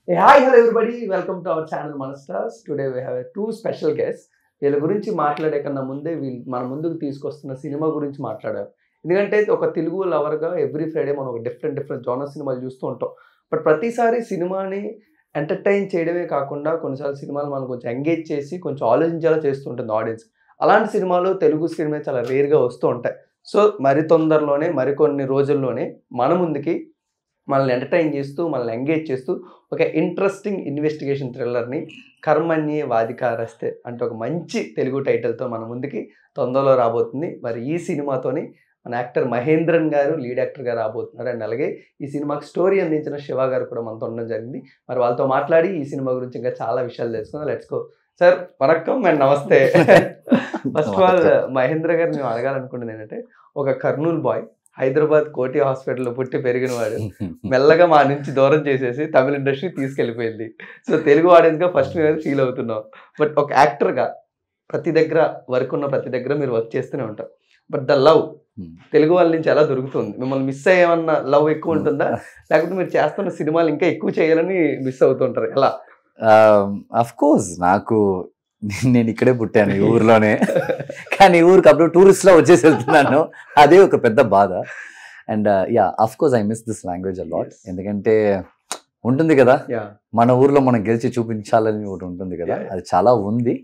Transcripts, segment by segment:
Hey, hi, hello everybody. Welcome to our channel Manastars. Today we have two special guests. వీళ్ళ గురించి మాట్లాడే కన్నా ముందే మన ముందుకు తీసుకొస్తున్న సినిమా గురించి మాట్లాడారు. ఎందుకంటే ఒక తెలుగు లవర్గా ఎవ్రీ ఫ్రైడే మనం ఒక డిఫరెంట్ జోనర్ సినిమాలు చూస్తూ ఉంటాం. బట్ ప్రతిసారి సినిమాని ఎంటర్టైన్ చేయడమే కాకుండా కొన్నిసార్లు సినిమాలు మనం కొంచెం ఎంగేజ్ చేసి కొంచెం ఆలోచించేలా చేస్తూ ఉంటుంది ఆడియన్స్. అలాంటి సినిమాలు తెలుగు స్క్రీన్ మీద చాలా రేర్గా వస్తూ ఉంటాయి. సో మరి తొందరలోనే మరికొన్ని రోజుల్లోనే మన ముందుకి మనల్ని ఎంటర్టైన్ చేస్తూ మనల్ని ఎంగేజ్ చేస్తూ ఒక ఇంట్రెస్టింగ్ ఇన్వెస్టిగేషన్ థ్రిల్లర్ని కర్మణ్యే వాధికారస్తే అంటే ఒక మంచి తెలుగు టైటిల్తో మన ముందుకి తొందరలో రాబోతుంది. మరి ఈ సినిమాతోని మన యాక్టర్ మహేంద్రన్ గారు లీడ్ యాక్టర్గా రాబోతున్నారు. అండ్ అలాగే ఈ సినిమాకి స్టోరీ అందించిన శివ గారు కూడా మనతో ఉండడం జరిగింది. మరి వాళ్ళతో మాట్లాడి ఈ సినిమా గురించి ఇంకా చాలా విషయాలు తెలుసుకుందాం. Let's go. Sir vanakkam and నమస్తే. ఫస్ట్ ఆఫ్ ఆల్ మహేంద్ర గారు మేము అడగాలనుకుంటుంది ఏంటంటే, ఒక కర్నూలు బాయ్ హైదరాబాద్ కోటి హాస్పిటల్లో పుట్టి పెరిగిన వాడు మెల్లగా మా నుంచి దూరం చేసేసి తమిళ ఇండస్ట్రీ తీసుకెళ్ళిపోయింది. సో తెలుగు ఆడియన్స్గా ఫస్ట్ మేము ఫీల్ అవుతున్నాం. బట్ ఒక యాక్టర్గా ప్రతి దగ్గర వర్క్ ఉన్న ప్రతి దగ్గర మీరు వర్క్ చేస్తూనే ఉంటారు. బట్ ద లవ్ తెలుగు వాళ్ళ నుంచి ఎలా దొరుకుతుంది? మిమ్మల్ని మిస్ అయ్యేమన్నా లవ్ ఎక్కువ ఉంటుందా, లేకపోతే మీరు చేస్తున్న సినిమాలు ఇంకా ఎక్కువ చేయాలని మిస్ అవుతుంటారు? ఎలా? అఫ్ కోర్స్ నాకు నేను ఇక్కడే పుట్టాను ఈ ఊర్లోనే, కానీ ఊరికి అప్పుడు టూరిస్ట్లో వచ్చేసి వెళ్తున్నాను. అదే ఒక పెద్ద బాధ. And ya of course I miss this language a lot. ఎందుకంటే ఉంటుంది కదా, మన ఊర్లో మనం గెలిచి చూపించాలని ఒకటి ఉంటుంది కదా, అది చాలా ఉంది.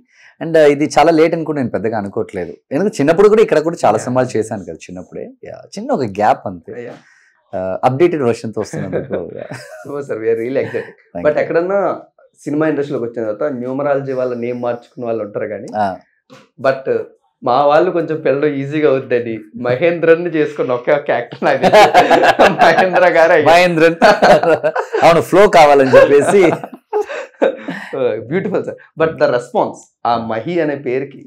అండ్ ఇది చాలా లేట్ అని కూడా నేను పెద్దగా అనుకోవట్లేదు. ఎందుకంటే చిన్నప్పుడు కూడా ఇక్కడ కూడా చాలా సినిమాలు చేశాను కదా చిన్నప్పుడే. చిన్న ఒక గ్యాప్ అంతే, అప్డేటెడ్ వర్షన్తో వస్తున్నందుకు. Sir we're really excited. But ఎక్కడన్నా సినిమా ఇండస్ట్రీలోకి వచ్చిన తర్వాత న్యూమరాలజీ వాళ్ళ నేమ్ మార్చుకున్న వాళ్ళు ఉంటారు కానీ, బట్ మా వాళ్ళు కొంచెం పిల్లలు ఈజీగా అవుద్దని మహేంద్రన్ చేసుకున్న ఒకే ఒక యాక్టర్ నాకు మహేంద్ర గారు. మహేంద్రన్ అవును, ఫ్లో కావాలని చెప్పేసి. Beautiful sir. But the response ఆ మహి అనే పేరుకి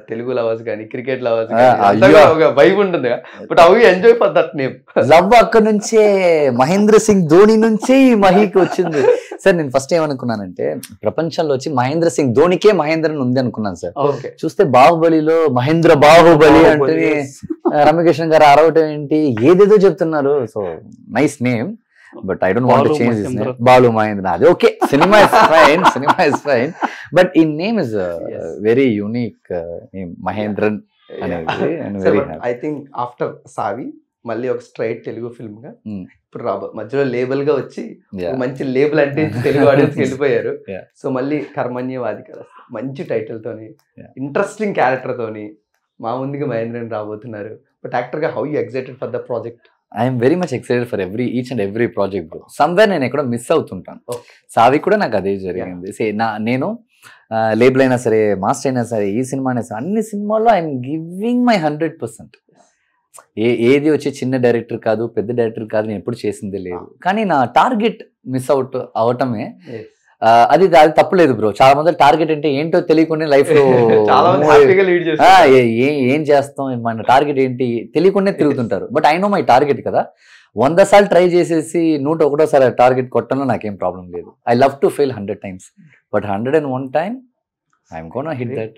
తెలుగు లవర్స్ కానీ క్రికెట్ లవర్స్ కానీ ఒక వైబ్ ఉంటుంది. But how you enjoy for that name? Love అక్కడ నుంచే మహేంద్ర సింగ్ ధోని నుంచి మహికి వచ్చింది సార్. నేను ఫస్ట్ ఏమనుకున్నానంటే, ప్రపంచంలో వచ్చి మహేంద్ర సింగ్ ధోనికే మహేంద్రన్ ఉంది అనుకున్నాను సార్. చూస్తే బాహుబలిలో మహేంద్ర బాహుబలి అంటే రమ్యకృష్ణ గారు అరవటం ఏంటి, ఏదేదో చెప్తున్నారు. So nice name, but I don't want to change his name. Balu Mahendra. Okay, cinema is fine. But in name is a very unique name, Mahendran. And very happy. I think after Savi, మళ్ళీ ఒక straight Telugu film గా ఇప్పుడు మధ్యలో label గా వచ్చి మంచి label అంటే Telugu audience వెళ్ళిపోయారు. సో మళ్ళీ కర్మణ్య వాధికారస్తే మంచి టైటిల్ తోని ఇంట్రెస్టింగ్ క్యారెక్టర్ తోని మా ముందుగా మహేంద్రన్ రాబోతున్నారు. బట్ యాక్టర్ గా how you excited for the project? I'm very much excited for each and every project bro. Somewhere నేను ఎక్కడో మిస్ అవుతుంటాను. సావి కూడా నాకు అదే జరిగింది. నేను లేబుల్ అయినా సరే, మాస్టర్ అయినా సరే, ఈ సినిమా అయినా సరే, అన్ని సినిమాల్లో ఐఎమ్ గివింగ్ మై 100%. ఏది వచ్చి చిన్న డైరెక్టర్ కాదు, పెద్ద డైరెక్టర్ కాదు, నేను ఎప్పుడు చేసిందే లేదు. కానీ నా టార్గెట్ మిస్ అవటమే అది తప్పులేదు బ్రో. చాలా మంది టార్గెట్ అంటే ఏంటో తెలియకుండా లైఫ్ లో ఏం చేస్తాం, మన టార్గెట్ ఏంటి తెలియకుండా తిరుగుతుంటారు. But I know my target కదా. 100 సార్లు ట్రై చేసేసి 101సారి టార్గెట్ కొట్టడంలో నాకేం ప్రాబ్లం లేదు. I love to fail 100 times, but 101 time I'm gonna hit that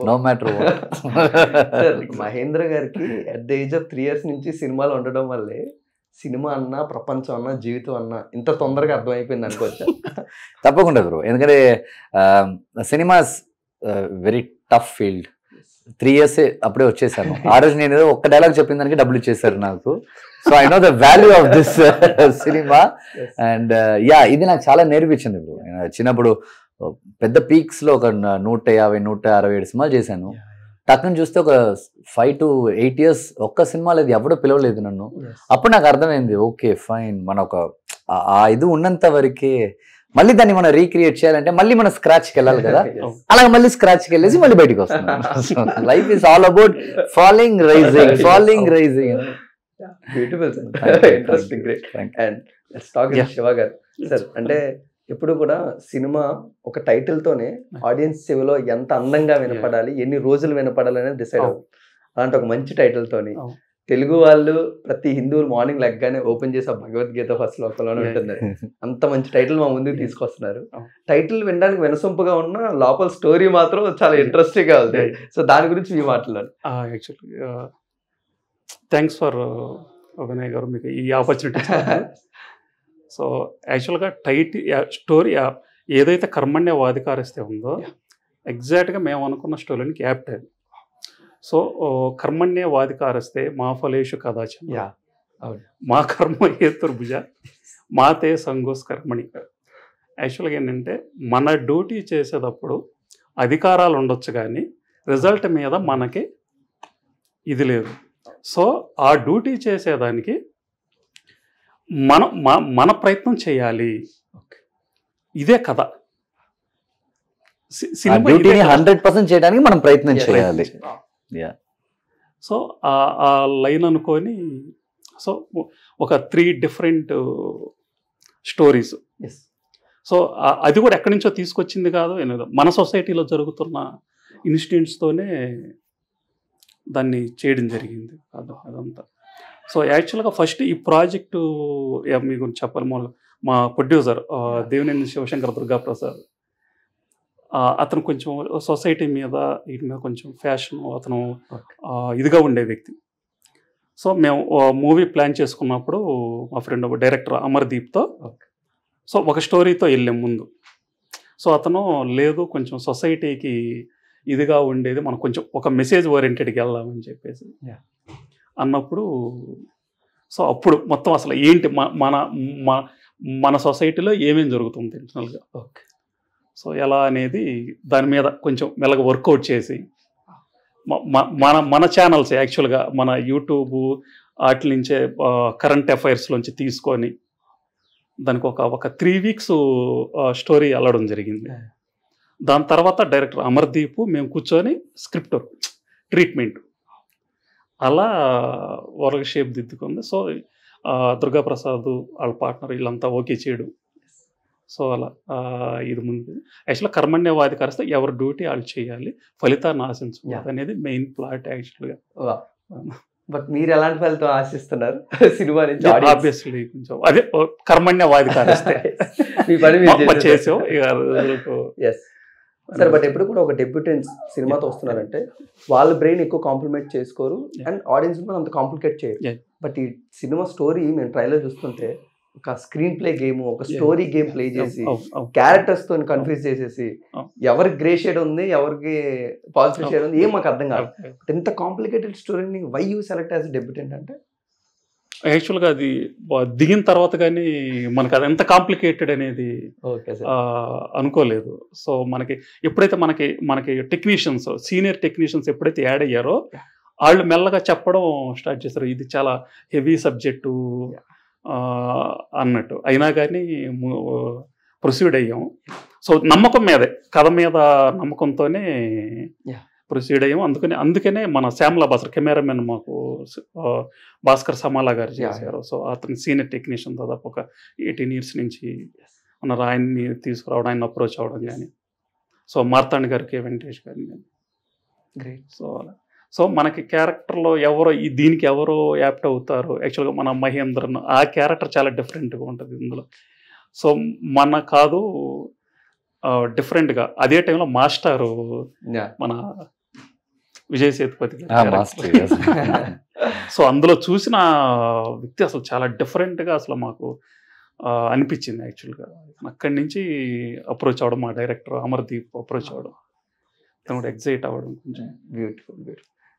no matter what. Mahendra గారికి at the age of 3 years నుంచి సినిమాలు ఉండడం వల్లే సినిమా అన్నా, ప్రపంచం అన్నా, జీవితం అన్నా ఇంత తొందరగా అర్థమైపోయింది అనుకోవచ్చా? తప్పకుండా బ్రో. ఎందుకంటే cinema very tough field. 3 years అప్పుడే వచ్చేసాను. ఆ రోజు నేను ఏదో ఒక్క డైలాగ్ చెప్పిన దానికి డబ్బులు ఇచ్చేసారు నాకు. So I know the value of this cinema. And ఇది నాకు చాలా నేర్పించింది బ్రో. చిన్నప్పుడు పెద్ద పీక్స్ లో ఒక 150-167 సినిమాలు చేశాను. టక్కుని చూస్తే ఒక 5 to 8 years ఒక్క సినిమా లేదు, ఎవడో పిలవలేదు నన్ను. అప్పుడు నాకు అర్థమైంది, ఓకే ఫైన్, మన ఒక ఇది ఉన్నంత వరకే. మళ్ళీ దాన్ని మనం రీక్రియేట్ చేయాలంటే మళ్ళీ మనం స్క్రాచ్కి వెళ్ళాలి కదా. అలాగే మళ్ళీ స్క్రాచ్కి వెళ్ళేసి మళ్ళీ బయటకు వస్తున్నాం. Life is all about falling rising. Beautiful sir, interesting, great. And let's talk about Shiva garu. Sir అంటే ఎప్పుడు కూడా సినిమా ఒక టైటిల్ తోనే ఆడియన్స్ చెవిలో ఎంత అందంగా వినపడాలి, ఎన్ని రోజులు వినపడాలి అనేది డిసైడ్ అవుతుంది. అలాంటి ఒక మంచి టైటిల్ తోని తెలుగు వాళ్ళు ప్రతి హిందువులు మార్నింగ్ లెగ్గానే ఓపెన్ చేసి భగవద్గీత ఫస్ట్ శ్లోకంలోనే ఉంటుంది. అంత మంచి టైటిల్ మా ముందుకు తీసుకొస్తున్నారు. టైటిల్ వినడానికి వినసొంపుగా ఉన్న లోపల స్టోరీ మాత్రం చాలా ఇంట్రెస్టింగ్ గా ఉంది. సో దాని గురించి మీ మాట్లాడాలి. యాక్చువల్లీ థ్యాంక్స్ ఫర్ వినయ్ గారు, మీకు ఈ ఆపర్చునిటీ. సో యాక్చువల్గా స్టోరీ ఏదైతే కర్మణ్యవాధికారిస్తే ఉందో ఎగ్జాక్ట్గా మేము అనుకున్న స్టోరీని యాప్ట్ అది. సో కర్మణ్యవాధికారిస్తే మా ఫలేషు కదాచన మా కర్మ హేతుర్భుజ మాతే సంగోస్ కర్మణి. యాక్చువల్గా ఏంటంటే మన డ్యూటీ చేసేటప్పుడు అధికారాలు ఉండొచ్చు కానీ రిజల్ట్ మీద మనకి ఇది లేదు. సో ఆ డ్యూటీ చేసేదానికి మన ప్రయత్నం చేయాలి. ఇదే కథ. డ్యూటీని 100% చేయడానికి మనం ప్రయత్నం చేయాలి. సో ఆ లైన్ అనుకొని సో ఒక 3 డిఫరెంట్ స్టోరీస్. సో అది కూడా ఎక్కడి నుంచో తీసుకొచ్చింది కాదు, మన సొసైటీలో జరుగుతున్న ఇన్సిడెంట్స్తోనే దాన్ని చేయడం జరిగింది అదంతా. సో యాక్చువల్గా ఫస్ట్ ఈ ప్రాజెక్టు మీకు చెప్పాలి, మా ప్రొడ్యూసర్ దేవినేని శివశంకర్ దుర్గాప్రసాద్, అతను కొంచెం సొసైటీ మీద వీటి మీద కొంచెం ఫ్యాషన్, అతను ఇదిగా ఉండే వ్యక్తి. సో మేము మూవీ ప్లాన్ చేసుకున్నప్పుడు మా ఫ్రెండ్ డైరెక్టర్ అమర్దీప్తో సో ఒక స్టోరీతో వెళ్ళాం ముందు. సో అతను లేదు కొంచెం సొసైటీకి ఇదిగా ఉండేది, మనం కొంచెం ఒక మెసేజ్ ఓరియంటెడ్కి వెళ్దామని చెప్పేసి అన్నప్పుడు సో అప్పుడు మొత్తం అసలు ఏంటి మన సొసైటీలో ఏమేమి జరుగుతుంది ఇంటర్నల్గా, సో ఎలా అనేది దాని మీద కొంచెం మెల్లగా వర్కౌట్ చేసి మన ఛానల్స్ యాక్చువల్గా మన యూట్యూబ్ వాటి నుంచే కరెంట్ అఫైర్స్లోంచి తీసుకొని దానికి ఒక 3 వీక్స్ స్టోరీ వెళ్ళడం జరిగింది. దాని తర్వాత డైరెక్టర్ అమర్దీప్ మేము కూర్చొని స్క్రిప్ట్ ట్రీట్మెంట్ అలా వరల్డ్ షేప్ దిద్దుకుంది. సో దుర్గాప్రసాద్ వాళ్ళ పార్ట్నర్ వీళ్ళంతా ఓకే చేయడం. సో అలా ఇది ముందు యాక్చువల్గా కర్మణ్యవాధికారిస్తే ఎవరి డ్యూటీ వాళ్ళు చేయాలి, ఫలితాన్ని ఆశించకూడదు అనేది మెయిన్ ప్లాట్ యాక్చువల్గా. బట్ మీరు ఎలాంటి ఫలితం ఆశిస్తున్నారు సినిమా నుంచి? ఆబ్వియస్లీ కొంచెం అదే కర్మణ్యవాధికారిస్తే చేసాం. సరే, బట్ ఎప్పుడు కూడా ఒక డెబ్యూటెంట్స్ సినిమాతో వస్తున్నారంటే వాళ్ళ బ్రెయిన్ ఎక్కువ కాంప్లిమెంట్ చేసుకోరు అండ్ ఆడియన్స్ కూడా అంత కాంప్లికేట్ చేయరు. బట్ ఈ సినిమా స్టోరీ మేము ట్రైలర్ చూస్తుంటే ఒక స్క్రీన్ ప్లే గేమ్, ఒక స్టోరీ గేమ్ ప్లే చేసి క్యారెక్టర్స్ తో కన్ఫ్యూజ్ చేసేసి ఎవరికి గ్రే షేడ్ ఉంది ఎవరికి పాజిటివ్ షేడ్ ఉంది ఏం మాకు అర్థం కాదు. ఎంత కాంప్లికేటెడ్ స్టోరీని why you select as debutant అంటే? యాక్చువల్గా అది దిగిన తర్వాత కానీ మనకు అది ఎంత కాంప్లికేటెడ్ అనేది అనుకోలేదు. సో ఎప్పుడైతే మనకి టెక్నీషియన్స్, సీనియర్ టెక్నీషియన్స్ ఎప్పుడైతే యాడ్ అయ్యారో వాళ్ళు మెల్లగా చెప్పడం స్టార్ట్ చేశారు, ఇది చాలా హెవీ సబ్జెక్టు అన్నట్టు. అయినా కానీ ప్రొసీడ్ అయ్యాం. సో నమ్మకం మీదే, కథ మీద నమ్మకంతోనే ప్రొసీడ్ అయ్యాము. అందుకనే మన శ్యామలా భాస్కర్ కెమెరామెన్ మాకు భాస్కర్ సమాలా గారు చేశారు. సో అతను సీనియర్ టెక్నీషియన్ దాదాపు ఒక 18 years నుంచి ఉన్నారు. ఆయన్ని తీసుకురావడం, ఆయన అప్రోచ్ అవ్వడం కానీ, సో మార్తాండ్ గారు, కే వెంకటేష్ గారిని కానీ. గ్రేట్. సో మనకి క్యారెక్టర్లో దీనికి ఎవరో యాప్ట్ అవుతారు. యాక్చువల్గా మన మహేంద్రన్ ఆ క్యారెక్టర్ చాలా డిఫరెంట్గా ఉంటుంది ఇందులో. సో మన కాదు డిఫరెంట్గా అదే టైంలో మాస్టారు మన విజయ్ సేతుపతి సో అందులో చూసిన వ్యక్తి అసలు చాలా డిఫరెంట్గా అసలు మాకు అనిపించింది. యాక్చువల్గా అక్కడి నుంచి అప్రోచ్ అవ్వడం, మా డైరెక్టర్ అమర్దీప్ అప్రోచ్ అవ్వడం, తను కూడా ఎగ్జైట్ అవ్వడం కొంచెం. బ్యూటిఫుల్.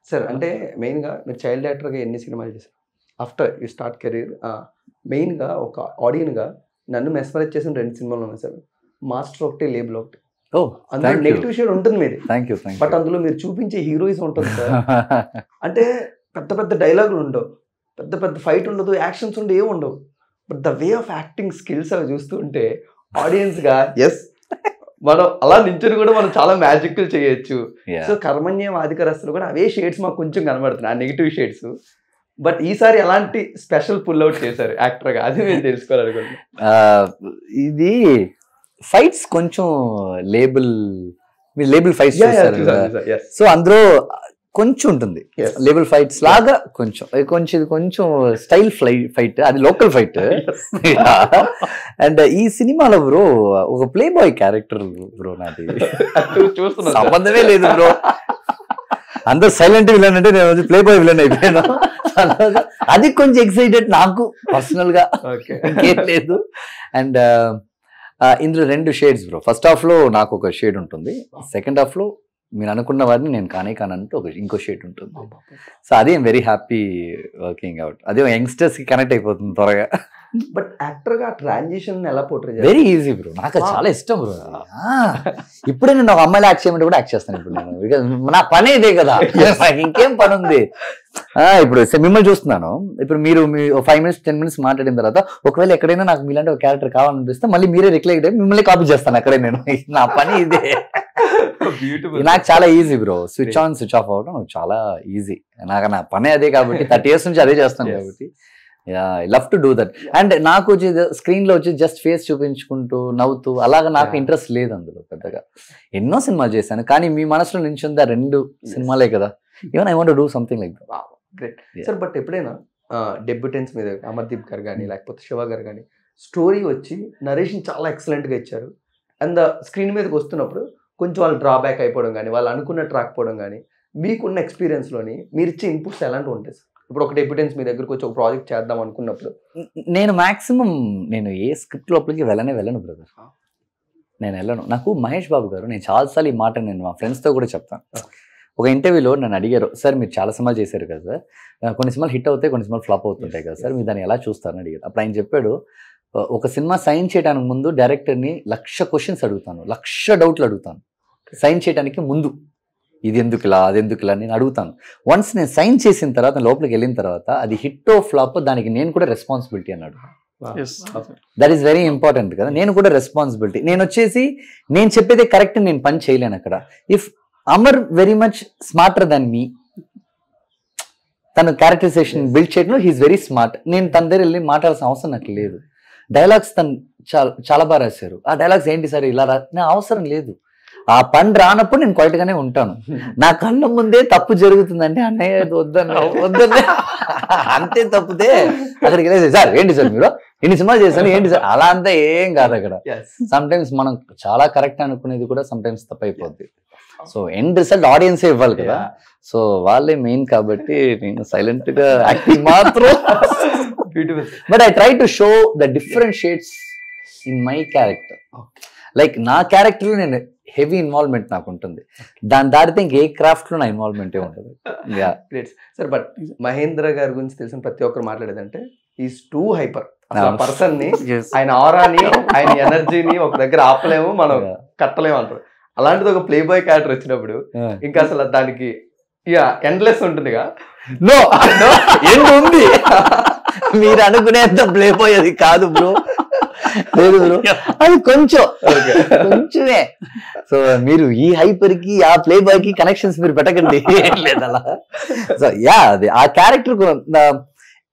సార్, అంటే మెయిన్గా మీరు చైల్డ్ యాక్టర్గా ఎన్ని సినిమాలు చేశారు ఆఫ్టర్ యూ స్టార్ట్ కెరీర్? మెయిన్గా ఒక ఆడియన్గా నన్ను మెస్మరైజ్ చేసిన 2 సినిమాలు ఉన్నాయి సార్. మాస్టర్ ఒకటి, లేబుల్ ఒకటి. అందులో నెగిటివ్ షేడ్ ఉంటుంది మీది, బట్ అందులో మీరు చూపించే హీరోయిజం ఉంటుంది సార్. అంటే పెద్ద పెద్ద డైలాగులు ఉండవు, పెద్ద పెద్ద ఫైట్ ఉండదు, యాక్షన్స్ ఉండవు, ఏమి ఉండవు. But the way of acting skills అవి చూస్తుంటే ఆడియన్స్గా ఎస్ మనం అలా నించుని కూడా మనం చాలా మ్యాజిక్లు చేయొచ్చు. సో కర్మణ్యవాధికారస్తులు కూడా అవే షేడ్స్ మాకు కొంచెం కనబడుతున్నాయి, ఆ నెగిటివ్ షేడ్స్. బట్ ఈసారి ఎలాంటి స్పెషల్ పుల్ అవుట్ చేశారు యాక్టర్గా, అది మేము తెలుసుకోవాలనుకుంటున్నాం. ఇది ఫైట్స్ కొంచెం లేబుల్ ఫైట్స్ చేస్తారు. సో అందులో కొంచెం ఉంటుంది లేబుల్ ఫైట్స్ లాగా, కొంచెం స్టైల్ ఫైట్, అది లోకల్ ఫైట్. అండ్ ఈ సినిమాలో బ్రో ఒక ప్లే బాయ్ క్యారెక్టర్ బ్రో, నాది సంబంధమే లేదు బ్రో. అందరు సైలెంట్ విలన్ అంటే నేను ప్లే బాయ్ విలన్ అయిపోయాను. అది కొంచెం ఎక్సైటెడ్ నాకు పర్సనల్ గా, ఇంకేం లేదు. అండ్ ఇందులో 2 షేడ్స్ బ్రో. ఫస్ట్ హాఫ్ లో నాకు ఒక షేడ్ ఉంటుంది, సెకండ్ హాఫ్ లో మీరు అనుకున్న వాడిని నేను కానంటే ఇంకో షేడ్ ఉంటుంది. సో అది వెరీ హ్యాపీ వర్కింగ్ అవుట్. అదే యంగ్స్టర్స్ కి కనెక్ట్ అయిపోతుంది త్వరగా. బట్ యాక్టర్ గా ట్రాన్సిషన్ ఎలా పోర్ట్రే వెరీ ఈజీ బ్రో, నాకు అది చాలా ఇష్టం బ్రో. ఇప్పుడే నేను ఒక అమ్మాయిలు యాక్ట్ చేయమంటే కూడా యాక్ట్ చేస్తాను ఇప్పుడు నేను, బికాజ్ నా పని ఇదే కదా, నాకు ఇంకేం పని ఉంది. ఇప్పుడు మిమ్మల్ని చూస్తున్నాను, ఇప్పుడు మీరు 5 minutes 10 minutes మాట్లాడిన తర్వాత ఒకవేళ ఎక్కడైనా నాకు మీలాంటి ఒక క్యారెక్టర్ కావాలనిపిస్తే మళ్ళీ మీరే రిక్లెక్ట్ అయ్యి మిమ్మల్ని కాపీ చేస్తాను అక్కడే నేను. నా పని ఇదే. నాకు చాలా easy bro, switch on switch off అవడం చాలా ఈజీ. నాకు నా పని అదే కాబట్టి 30 years నుంచి అదే చేస్తాను కాబట్టి I love to do that. And నాకు వచ్చి స్క్రీన్ లో వచ్చి జస్ట్ ఫేస్ చూపించుకుంటూ నవ్వుతూ అలాగా నాకు ఇంట్రెస్ట్ లేదు అందులో పెద్దగా. ఎన్నో సినిమాలు చేశాను కానీ మీ మనసులో నుంచి ఉంది 2 సినిమాలే కదా. Even I want to do something like that. Great sir. But ఎప్పుడైనా డెబ్యూటెన్స్ మీద అమర్దీప్ గారు కానీ లేకపోతే శివ గారు కానీ స్టోరీ వచ్చి నరేషన్ చాలా ఎక్సలెంట్గా ఇచ్చారు, అండ్ స్క్రీన్ మీదకి వస్తున్నప్పుడు కొంచెం వాళ్ళు డ్రాబ్యాక్ అయిపోవడం కానీ వాళ్ళు అనుకున్నట్టు రాకపోవడం కానీ మీకున్న ఎక్స్పీరియన్స్లోని మీరు ఇచ్చే ఇన్పుట్స్ ఎలాంటివి ఉంటాయి సార్? ఇప్పుడు ఒక డెబ్యూటెన్స్ మీ దగ్గరకు వచ్చి ఒక ప్రాజెక్ట్ చేద్దాం అనుకున్నప్పుడు నేను మాక్సిమం నేను ఏ స్క్రిప్ట్ లోపలికి వెళ్ళను బ్రదర్, నేను వెళ్ళను. నాకు మహేష్ బాబు గారు, నేను చాలాసార్లు ఈ మాట నేను మా ఫ్రెండ్స్తో కూడా చెప్తాను. ఒక ఇంటర్వ్యూలో నన్ను అడిగారు, సార్ మీరు చాలా సినిమాలు చేశారు కదా సార్, కొన్ని సినిమాలు హిట్ అవుతాయి కొన్ని సినిమాలు ఫ్లాప్ అవుతుంటాయి కదా సార్, మీరు దాన్ని ఎలా చూస్తారని అడిగారు. అప్పుడు ఆయన చెప్పాడు, ఒక సినిమా సైన్ చేయడానికి ముందు డైరెక్టర్ని 1,00,000 క్వశ్చన్స్ అడుగుతాను, 1,00,000 డౌట్లు అడుగుతాను. సైన్ చేయడానికి ముందు ఇది ఎందుకు ఇలా అది ఎందుకు ఇలా నేను అడుగుతాను. వన్స్ నేను సైన్ చేసిన తర్వాత లోపలికి వెళ్ళిన తర్వాత అది హిట్ ఓ ఫ్లాప్ దానికి నేను కూడా రెస్పాన్సిబిలిటీ అన్నాడు. దట్ ఈస్ వెరీ ఇంపార్టెంట్ కదా. నేను కూడా రెస్పాన్సిబిలిటీ, నేను వచ్చేసి నేను చెప్పేదే కరెక్ట్, నేను పని చేయలేను అక్కడ. If Amar very much smarter than me, తన క్యారెక్టరైజేషన్ బిల్డ్ చేయడంలో హీఈస్ వెరీ స్మార్ట్. నేను తన దగ్గర వెళ్ళి మాట్లాడాల్సిన అవసరం నాకు లేదు. డైలాగ్స్ తను చాలా బాగా రాశారు, ఆ డైలాగ్స్ ఏంటి సార్ ఇలా నా అవసరం లేదు. ఆ పని రానప్పుడు నేను క్వైట్ గానే ఉంటాను. నా కళ్ళ ముందే తప్పు జరుగుతుందంటే అన్నయ్య వద్దన్న అంతే తప్పితే అక్కడికి వెళ్ళేసి సార్ ఏంటి సార్ మీరు ఇన్ని సినిమాలు చేశాను ఏంటి సార్ అలా అంతా ఏం కాదు అక్కడ. సమ్ టైమ్స్ మనం చాలా కరెక్ట్ అనుకునేది కూడా సమ్ టైమ్స్ తప్పైపోద్ది. సో ఎండ్ రిజల్ట్ ఆడియన్సే ఇవ్వాలి కదా, సో వాళ్ళే మెయిన్ కాబట్టి నేను సైలెంట్ గా యాక్టింగ్ మాత్రం. But I try to show the different shades in my character. Like నా క్యారెక్టర్ లో నేను హెవీ ఇన్వాల్వ్మెంట్ నాకు ఉంటుంది, దాని దాటితే ఇంకే క్రాఫ్ట్ లో నా ఇన్వాల్వ్మెంటే ఉంటుంది. సార్ బట్ మహేంద్ర గారి గురించి తెలిసిన ప్రతి ఒక్కరు మాట్లాడేదంటే ఈజ్ టూ హైపర్. పర్సన్ ని ఆయన ఆరాని ఆయన ఎనర్జీని ఒక దగ్గర ఆపలేము, మనం కట్టలేము అంటారు. అలాంటిది ఒక ప్లే బాయ్ క్యారెక్టర్ వచ్చినప్పుడు ఇంకా అసలు దానికి ఎండ్లెస్ ఉంటుందిగా. నో ఎండ్ ఉంది, మీరు అనుకునేంత ప్లే బాయ్ అది కాదు బ్రో, లేదు బ్రో అది కొంచెమే. సో మీరు ఈ హైపర్ కి ఆ ప్లే బాయ్ కి కనెక్షన్స్ మీరు పెట్టకండి, లేదు అలా. సో యా అది ఆ క్యారెక్టర్.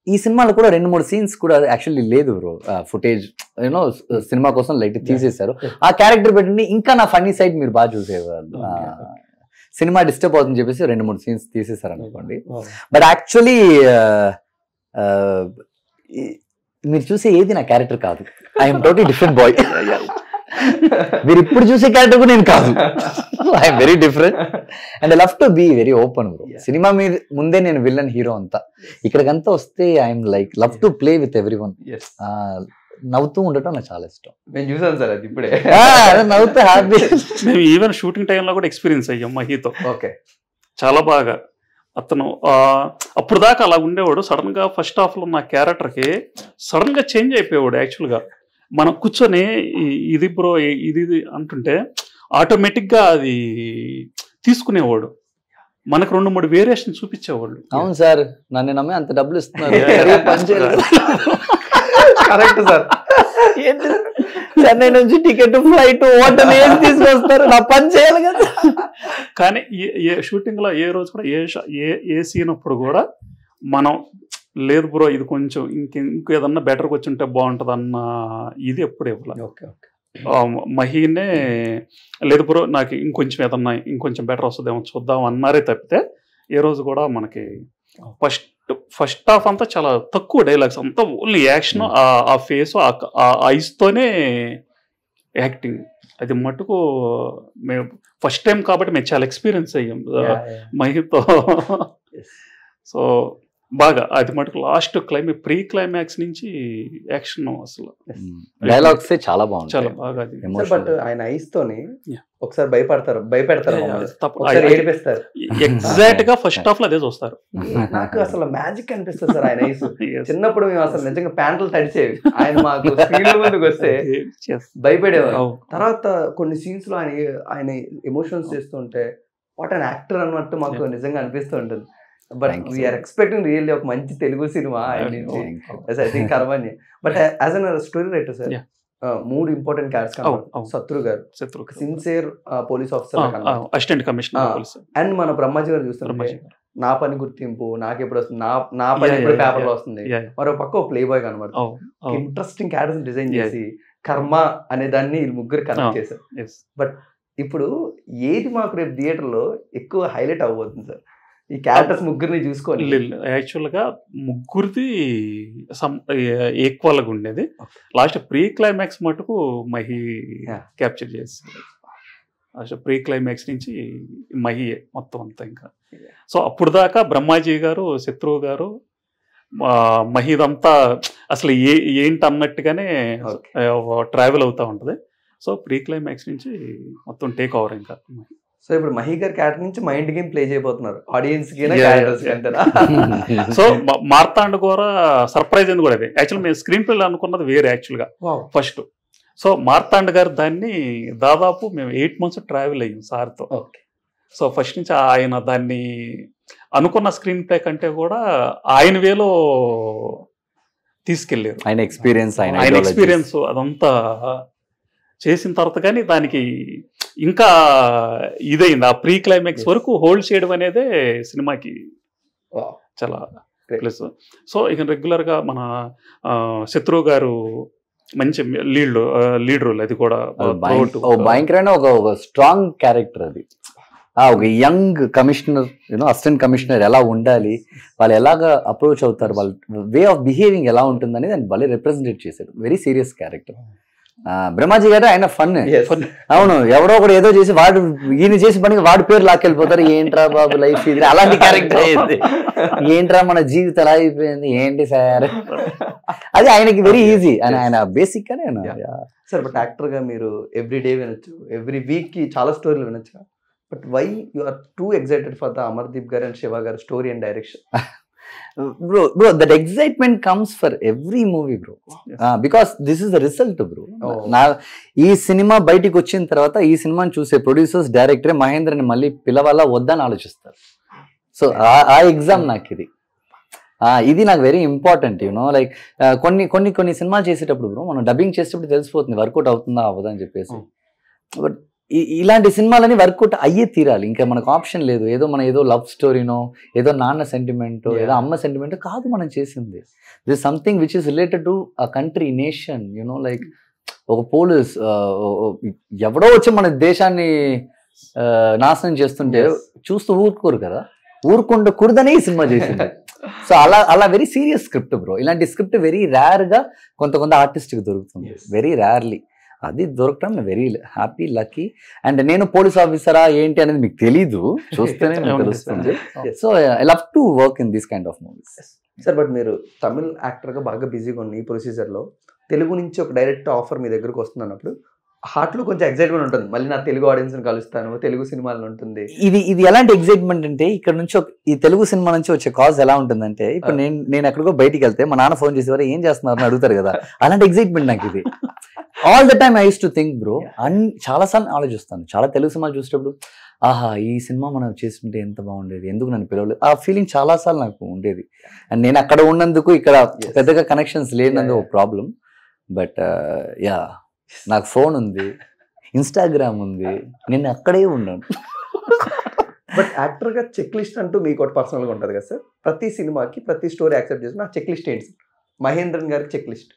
ఈ సినిమాలో కూడా 2-3 సీన్స్ కూడా యాక్చువల్లీ లేదు బ్రో, ఫుటేజ్ యూనో సినిమా కోసం లైట్ తీసేశారు. ఆ క్యారెక్టర్ పెట్టండి ఇంకా నా ఫన్నీ సైడ్ మీరు బాగా చూసేవాళ్ళు. సినిమా డిస్టర్బ్ అవుతుందని చెప్పేసి 2-3 సీన్స్ తీసేశారు అనుకోండి. బట్ యాక్చువల్లీ మీరు చూసే ఏది నా క్యారెక్టర్ కాదు, ఐఎమ్ టోటలీ డిఫరెంట్ బాయ్. మీరు ఇప్పుడు చూసే క్యారెక్టర్ కూడా నేను కాదు, I'm very different and I love to be very open bro. Cinema మీద ముందే నేను విల్లన్ హీరో అంతా, ఇక్కడికంతా వస్తే I'm like love to play with everyone. నవ్వుతూ ఉండటం నాకు చాలా ఇష్టం. నేను చూసాను సార్ అది ఇప్పుడే, నవ్వుతూ హ్యాపీ. మేము ఈవెన్ షూటింగ్ టైంలో కూడా ఎక్స్పీరియన్స్ అయ్యాం మహీతో. ఓకే, చాలా బాగా. అతను అప్పుడు దాకా అలా ఉండేవాడు, సడన్ గా ఫస్ట్ హాఫ్ లో నా క్యారెక్టర్కి సడన్ గా చేంజ్ అయిపోయేవాడు. యాక్చువల్గా మనం కూర్చొని ఇది బ్రో ఇది అంటుంటే ఆటోమేటిక్ గా అది తీసుకునేవాడు, మనకు 2-3 వేరియేషన్ చూపించేవాళ్ళు. అవును సార్, నన్ను నమ్మి అంత డబ్బులు ఇస్తున్నారు. కరెక్ట్ సార్, చెన్నై నుంచి టికెట్ ఫ్లైట్ హోటల్ ఏం తీసుకొస్తారు, నా పని చేయాలి కదా. కానీ ఏ షూటింగ్ లో ఏ రోజు కూడా ఏ సీన్ అప్పుడు కూడా మనం లేదు బ్రో ఇది కొంచెం ఇంకేదన్నా బెటర్గా వచ్చి ఉంటే బాగుంటుంది అన్న ఇది ఎప్పుడు ఇవ్వాలి. మహీనే లేదు బ్రో నాకు ఇంకొంచెం బెటర్ వస్తుందేమో చూద్దాం అన్నారే తప్పితే ఏ రోజు కూడా మనకి ఫస్ట్ హాఫ్ అంతా చాలా తక్కువ డైలాగ్స్, అంతా ఓన్లీ యాక్షన్, ఆ ఫేస్ ఆ ఐస్ తోనే యాక్టింగ్ అది మటుకు మేము ఫస్ట్ టైం కాబట్టి మేము చాలా ఎక్స్పీరియన్స్ అయ్యాం మహితో. సో బాగా అది మటుకు లాస్ట్ ప్రీ క్లైమాక్స్ నుంచి యాక్షన్ అసలు డైలాగ్స్ చాలా బాగుంది, చాలా బాగా అది. బట్ ఆయన ఐస్ తోని ఒకసారి భయపెడతారు, ఏడిపిస్తారు. ఎగ్జాక్ట్ గా ఫస్ట్ హాఫ్ లో అదే చూస్తారు. నాకు అసలు మ్యాజిక్ అనిపిస్తుంది సార్ ఆయన ఐస్. చిన్నప్పుడు మేము అసలు నిజంగా ప్యాంట్లు తడిచేవి, ఆయన మాకు స్క్రీన్ ముందుకు వస్తే భయపడేవారు. తర్వాత కొన్ని సీన్స్ లో ఆయన ఎమోషన్స్ చేస్తుంటే వాట్ అన్ యాక్టర్ అన్నట్టు మాకు నిజంగా అనిపిస్తూ ఉంటుంది. బట్ వీఆర్ ఎక్స్పెక్టింగ్ రియల్లీ ఒక మంచి Telugu cinema I think Karmanya. But as an story writer sir, 3 important characters, Shatru గారు sincere police officer, assistant commissioner, and మన బ్రహ్మాజీ గారు చూస్తుంటే నా పని గుర్తింపు నాకు ఎప్పుడు వస్తుంది, నా పని ఎప్పుడు పేపర్ లో వస్తుంది, మరో పక్క ప్లే బాయ్ కనబడుతుంది. ఇంట్రెస్టింగ్ క్యారెక్టర్స్ డిజైన్ చేసి కర్మ అనే దాన్ని వీళ్ళు ముగ్గురు కనెక్ట్ చేశారు. బట్ ఇప్పుడు ఏది మాకు రేపు థియేటర్ లో ఎక్కువ హైలైట్ అవ్వబోతుంది సార్, ఈ క్యారెక్టర్స్ ముగ్గురిని చూసుకోవాలి? యాక్చువల్గా ముగ్గురిది ఈక్వల్గా ఉండేది. లాస్ట్ ప్రీ క్లైమాక్స్ మటుకు మహి క్యాప్చర్ చేసింది. లాస్ట్ ప్రీ క్లైమాక్స్ నుంచి మహి మొత్తం అంతా. ఇంకా సో అప్పుడు దాకా బ్రహ్మాజీ గారు, శత్రువు గారు, మహిదంతా అసలు ఏంటి అన్నట్టుగానే ట్రావెల్ అవుతూ ఉంటుంది. సో ప్రీ క్లైమాక్స్ నుంచి మొత్తం టేక్ ఓవర్ ఇంకా. సో ఇప్పుడు మహి గారి క్యారెక్టర్ నుంచి మైండ్ గేమ్ ప్లే చేయబోతున్నారు ఆడియన్స్ కి. సో మార్తాండ్ కూడా సర్ప్రైజ్ అయింది కూడా అది. యాక్చువల్ మేము స్క్రీన్ ప్లే అనుకున్నది వేరే యాక్చువల్గా ఫస్ట్. సో మార్తాండ్ గారు దాన్ని దాదాపు మేము 8 months ట్రావెల్ అయ్యాం సార్తో. సో ఫస్ట్ నుంచి ఆయన దాన్ని అనుకున్న స్క్రీన్ ప్లే కంటే కూడా ఆయన వేలో తీసుకెళ్ళారు. ఆయన ఎక్స్పీరియన్స్ అదంతా చేసిన తర్వాత కానీ దానికి ఇంకా ఇదైంది. ఆ ప్రీ క్లైమాక్స్ వరకు హోల్డ్ చేయడం అనేదే సినిమాకి చాలా ప్లస్. సో ఇక రెగ్యులర్గా మన శత్రువు గారు మంచి లీడ్ రోల్, అది కూడా భయంకరమైన ఒక స్ట్రాంగ్ క్యారెక్టర్ అది. ఒక యంగ్ కమిషనర్, అసిస్టెంట్ కమిషనర్ ఎలా ఉండాలి, వాళ్ళు ఎలాగా అప్రోచ్ అవుతారు, వాళ్ళ వే ఆఫ్ బిహేవింగ్ ఎలా ఉంటుందని దాన్ని భలే రిప్రజెంటేట్ చేశారు. Very serious character. బ్రహ్మాజీ గారు ఆయన ఫన్. అవును, ఎవరో ఒకడు ఏదో చేసి వాడు ఈయన చేసి పనికి వాడి పేరు లాక్కెళ్ళిపోతారు. ఏంట్రా బాబు లైఫ్ ఇది, అలాంటి క్యారెక్టర్ అయింది. ఏంట్రా మన జీవితం ఎలా అయిపోయింది ఏంటి సార్, అది ఆయనకి వెరీ ఈజీ. ఆయన బేసిక్ గానే సార్. బట్ యాక్టర్ గా మీరు ఎవ్రీ డే వినొచ్చు, ఎవ్రీ వీక్ కి చాలా స్టోరీలు వినొచ్చు. But why you are too excited for the Amardeep garu and Shiva garu story and direction? bro that excitement comes for every movie bro, because this is the result bro. నా ఈ cinema బయటికి వచ్చిన తర్వాత ఈ సినిమాని చూసే ప్రొడ్యూసర్స్, డైరెక్టరే మహేంద్రని మళ్ళీ పిలవాలా వద్దని ఆలోచిస్తారు. సో ఆ ఎగ్జామ్ నాకు ఇది నాకు వెరీ ఇంపార్టెంట్. లైక్ కొన్ని సినిమాలు చేసేటప్పుడు బ్రో మనం డబ్బింగ్ చేసేటప్పుడు తెలిసిపోతుంది వర్కౌట్ అవుతుందా అవ్వదా అని చెప్పేసి. బట్ ఇలాంటి సినిమాలని వర్కౌట్ అయ్యే తీరాలి, ఇంకా మనకు ఆప్షన్ లేదు. ఏదో లవ్ స్టోరీనో, ఏదో నాన్న సెంటిమెంటో, ఏదో అమ్మ సెంటిమెంటో కాదు మనం చేసింది. This something which is related to a country, nation. Like ఒక పోలీస్ ఎవడో వచ్చి మన దేశాన్ని నాశనం చేస్తుంటే చూస్తూ ఊరుకోరు కదా, ఊరుకుండకూడదనే ఈ సినిమా చేసింది. సో అలా వెరీ సీరియస్ స్క్రిప్ట్ బ్రో. ఇలాంటి స్క్రిప్ట్ వెరీ రేర్ గా కొంత ఆర్టిస్ట్కి దొరుకుతుంది, వెరీ రేర్లీ. అది దొరకటం వెరీ హ్యాపీ, లక్కీ. అండ్ నేను పోలీస్ ఆఫీసరా ఏంటి అనేది మీకు తెలీదు, చూస్తేనే తెలుస్తుంది. So I love to work in this kind of movies. Sir but మీరు తమిళ్ యాక్టర్గా బాగా బిజీగా ఉన్న ఈ ప్రొసీజర్లో తెలుగు నుంచి ఒక డైరెక్ట్ ఆఫర్ మీ దగ్గరకు వస్తుంది అన్నప్పుడు హార్ట్లో కొంచెం ఎక్సైట్మెంట్ ఉంటుంది, మళ్ళీ నా తెలుగు ఆడియన్స్ని కలుస్తాను, తెలుగు సినిమాలు ఉంటుంది. ఇది ఎలాంటి ఎక్సైట్మెంట్ అంటే, ఇక్కడ నుంచి ఈ తెలుగు సినిమా నుంచి వచ్చే కాజ్ ఎలా ఉంటుందంటే, ఇప్పుడు నేను ఎక్కడికో బయటికి వెళ్తే మా నాన్న ఫోన్ చేసేవారు ఏం చేస్తున్నారు అని అడుగుతారు కదా, అలాంటి ఎక్సైట్మెంట్ నాకు ఇది. All the time I use to think bro, చాలాసార్లు ఆలోచిస్తాను. చాలా తెలుగు సినిమాలు చూసేటప్పుడు ఆహా ఈ సినిమా మనం చేస్తుంటే ఎంత బాగుండేది, ఎందుకు నన్ను పిలవలేదు, ఆ ఫీలింగ్ చాలాసార్లు నాకు ఉండేది. అండ్ నేను అక్కడ ఉన్నందుకు ఇక్కడ పెద్దగా కనెక్షన్స్ లేనందుకు ఒక ప్రాబ్లం. బట్ యా, నాకు ఫోన్ ఉంది, ఇన్స్టాగ్రామ్ ఉంది, నేను అక్కడే ఉన్నాను. బట్ యాక్టర్గా చెక్ లిస్ట్ అంటూ మీకు ఒకటి పర్సనల్గా ఉంటుంది కదా సార్, ప్రతి సినిమాకి ప్రతి స్టోరీ యాక్సెప్ట్ చేసి నాకు చెక్ లిస్ట్ ఏంటి సార్? మహేంద్రన్ గారికి check list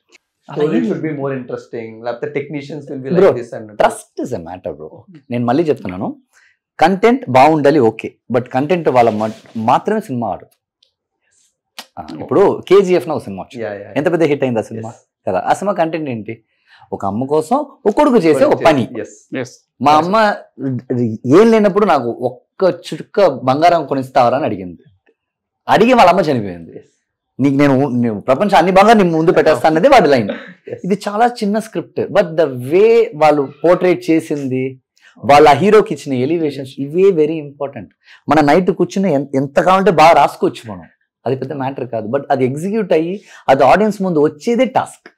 should be more interesting, లేకపోతే technicians will be like this and trust is a matter bro. నేను మళ్ళీ చెప్తున్నాను, కంటెంట్ బాగుండాలి ఓకే, బట్ కంటెంట్ వాళ్ళ మాత్రమే సినిమా ఆడదు. ఇప్పుడు KGF ఒక సినిమా వచ్చింది, ఎంత పెద్ద హిట్ అయింది ఆ సినిమా కదా. ఆ సినిమా కంటెంట్ ఏంటి, ఒక అమ్మ కోసం ఒక కొడుకు చేసే ఒక పని. మా అమ్మ ఏం లేనప్పుడు నాకు ఒక్క చుక్క బంగారం కొనిస్తావరా అని అడిగింది. అడిగి వాళ్ళ అమ్మ చనిపోయింది. నీకు నేను ప్రపంచం అన్ని బంగారం నీ ముందు పెట్టేస్తా అన్నది వాడి లైన్. ఇది చాలా చిన్న స్క్రిప్ట్, బట్ ద వే వాళ్ళు పోర్ట్రేట్ చేసింది, వాళ్ళ హీరోకి ఇచ్చిన ఎలివేషన్స్, ఇవే వెరీ ఇంపార్టెంట్. మన నైట్ కూర్చుని ఎంత కావాలంటే బాగా రాసుకోవచ్చు మనం, అది పెద్ద మ్యాటర్ కాదు. బట్ అది ఎగ్జిక్యూట్ అయ్యి అది ఆడియన్స్ ముందు వచ్చేదే టాస్క్.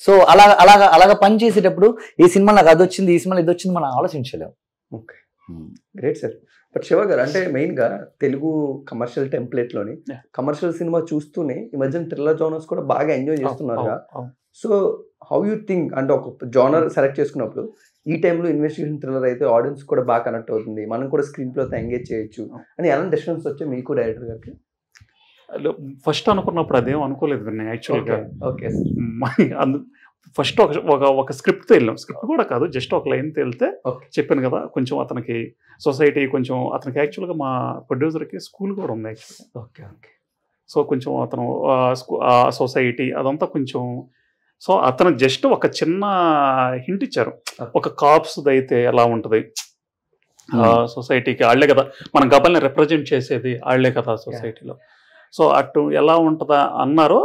సో అలాగా పని చేసేటప్పుడు ఈ సినిమా నాకు అది వచ్చింది, ఈ సినిమాలో ఇది వచ్చింది మనం ఆలోచించలేము. Okay, great sir. But Shiva గారు, అంటే మెయిన్గా తెలుగు కమర్షియల్ టెంప్లెట్లోని కమర్షియల్ సినిమా చూస్తూనే ఈ మధ్యన థ్రిల్లర్ జోనర్స్ కూడా బాగా ఎంజాయ్ చేస్తున్నారు. సో హౌ యూ థింక్, అంటే ఒక జోనర్ సెలెక్ట్ చేసుకున్నప్పుడు ఈ టైంలో ఇన్వెస్టిగేషన్ థ్రిల్లర్ అయితే ఆడియన్స్ కూడా బాగా కనెక్ట్ అవుతుంది, మనం కూడా స్క్రీన్ ప్లేతో ఎంగేజ్ చేయొచ్చు అని ఎలాంటి డెసిషన్స్ వచ్చాయి మీకు డైరెక్టర్ గారికి? ఫస్ట్ అనుకున్నప్పుడు అదేం అనుకోలేదు నేను యాక్చువల్గా. ఓకే, ఫస్ట్ ఒక స్క్రిప్ట్తో వెళ్ళాం. స్క్రిప్ట్ కూడా కాదు, జస్ట్ ఒక లైన్తో వెళ్తే చెప్పాను కదా, కొంచెం అతనికి సొసైటీ, కొంచెం అతనికి యాక్చువల్గా మా ప్రొడ్యూసర్కి స్కూల్ కూడా ఉంది యాక్చువల్గా. Okay okay. సో కొంచెం అతను సొసైటీ అదంతా కొంచెం, సో అతను జస్ట్ ఒక చిన్న హింట్ ఇచ్చారు, ఒక కాప్స్ అయితే ఎలా ఉంటుంది సొసైటీకి, వాళ్ళే కదా మన గబల్ని రిప్రజెంట్ చేసేది, వాళ్ళే కదా సొసైటీలో, సో అటు ఎలా ఉంటుందా అన్నారు.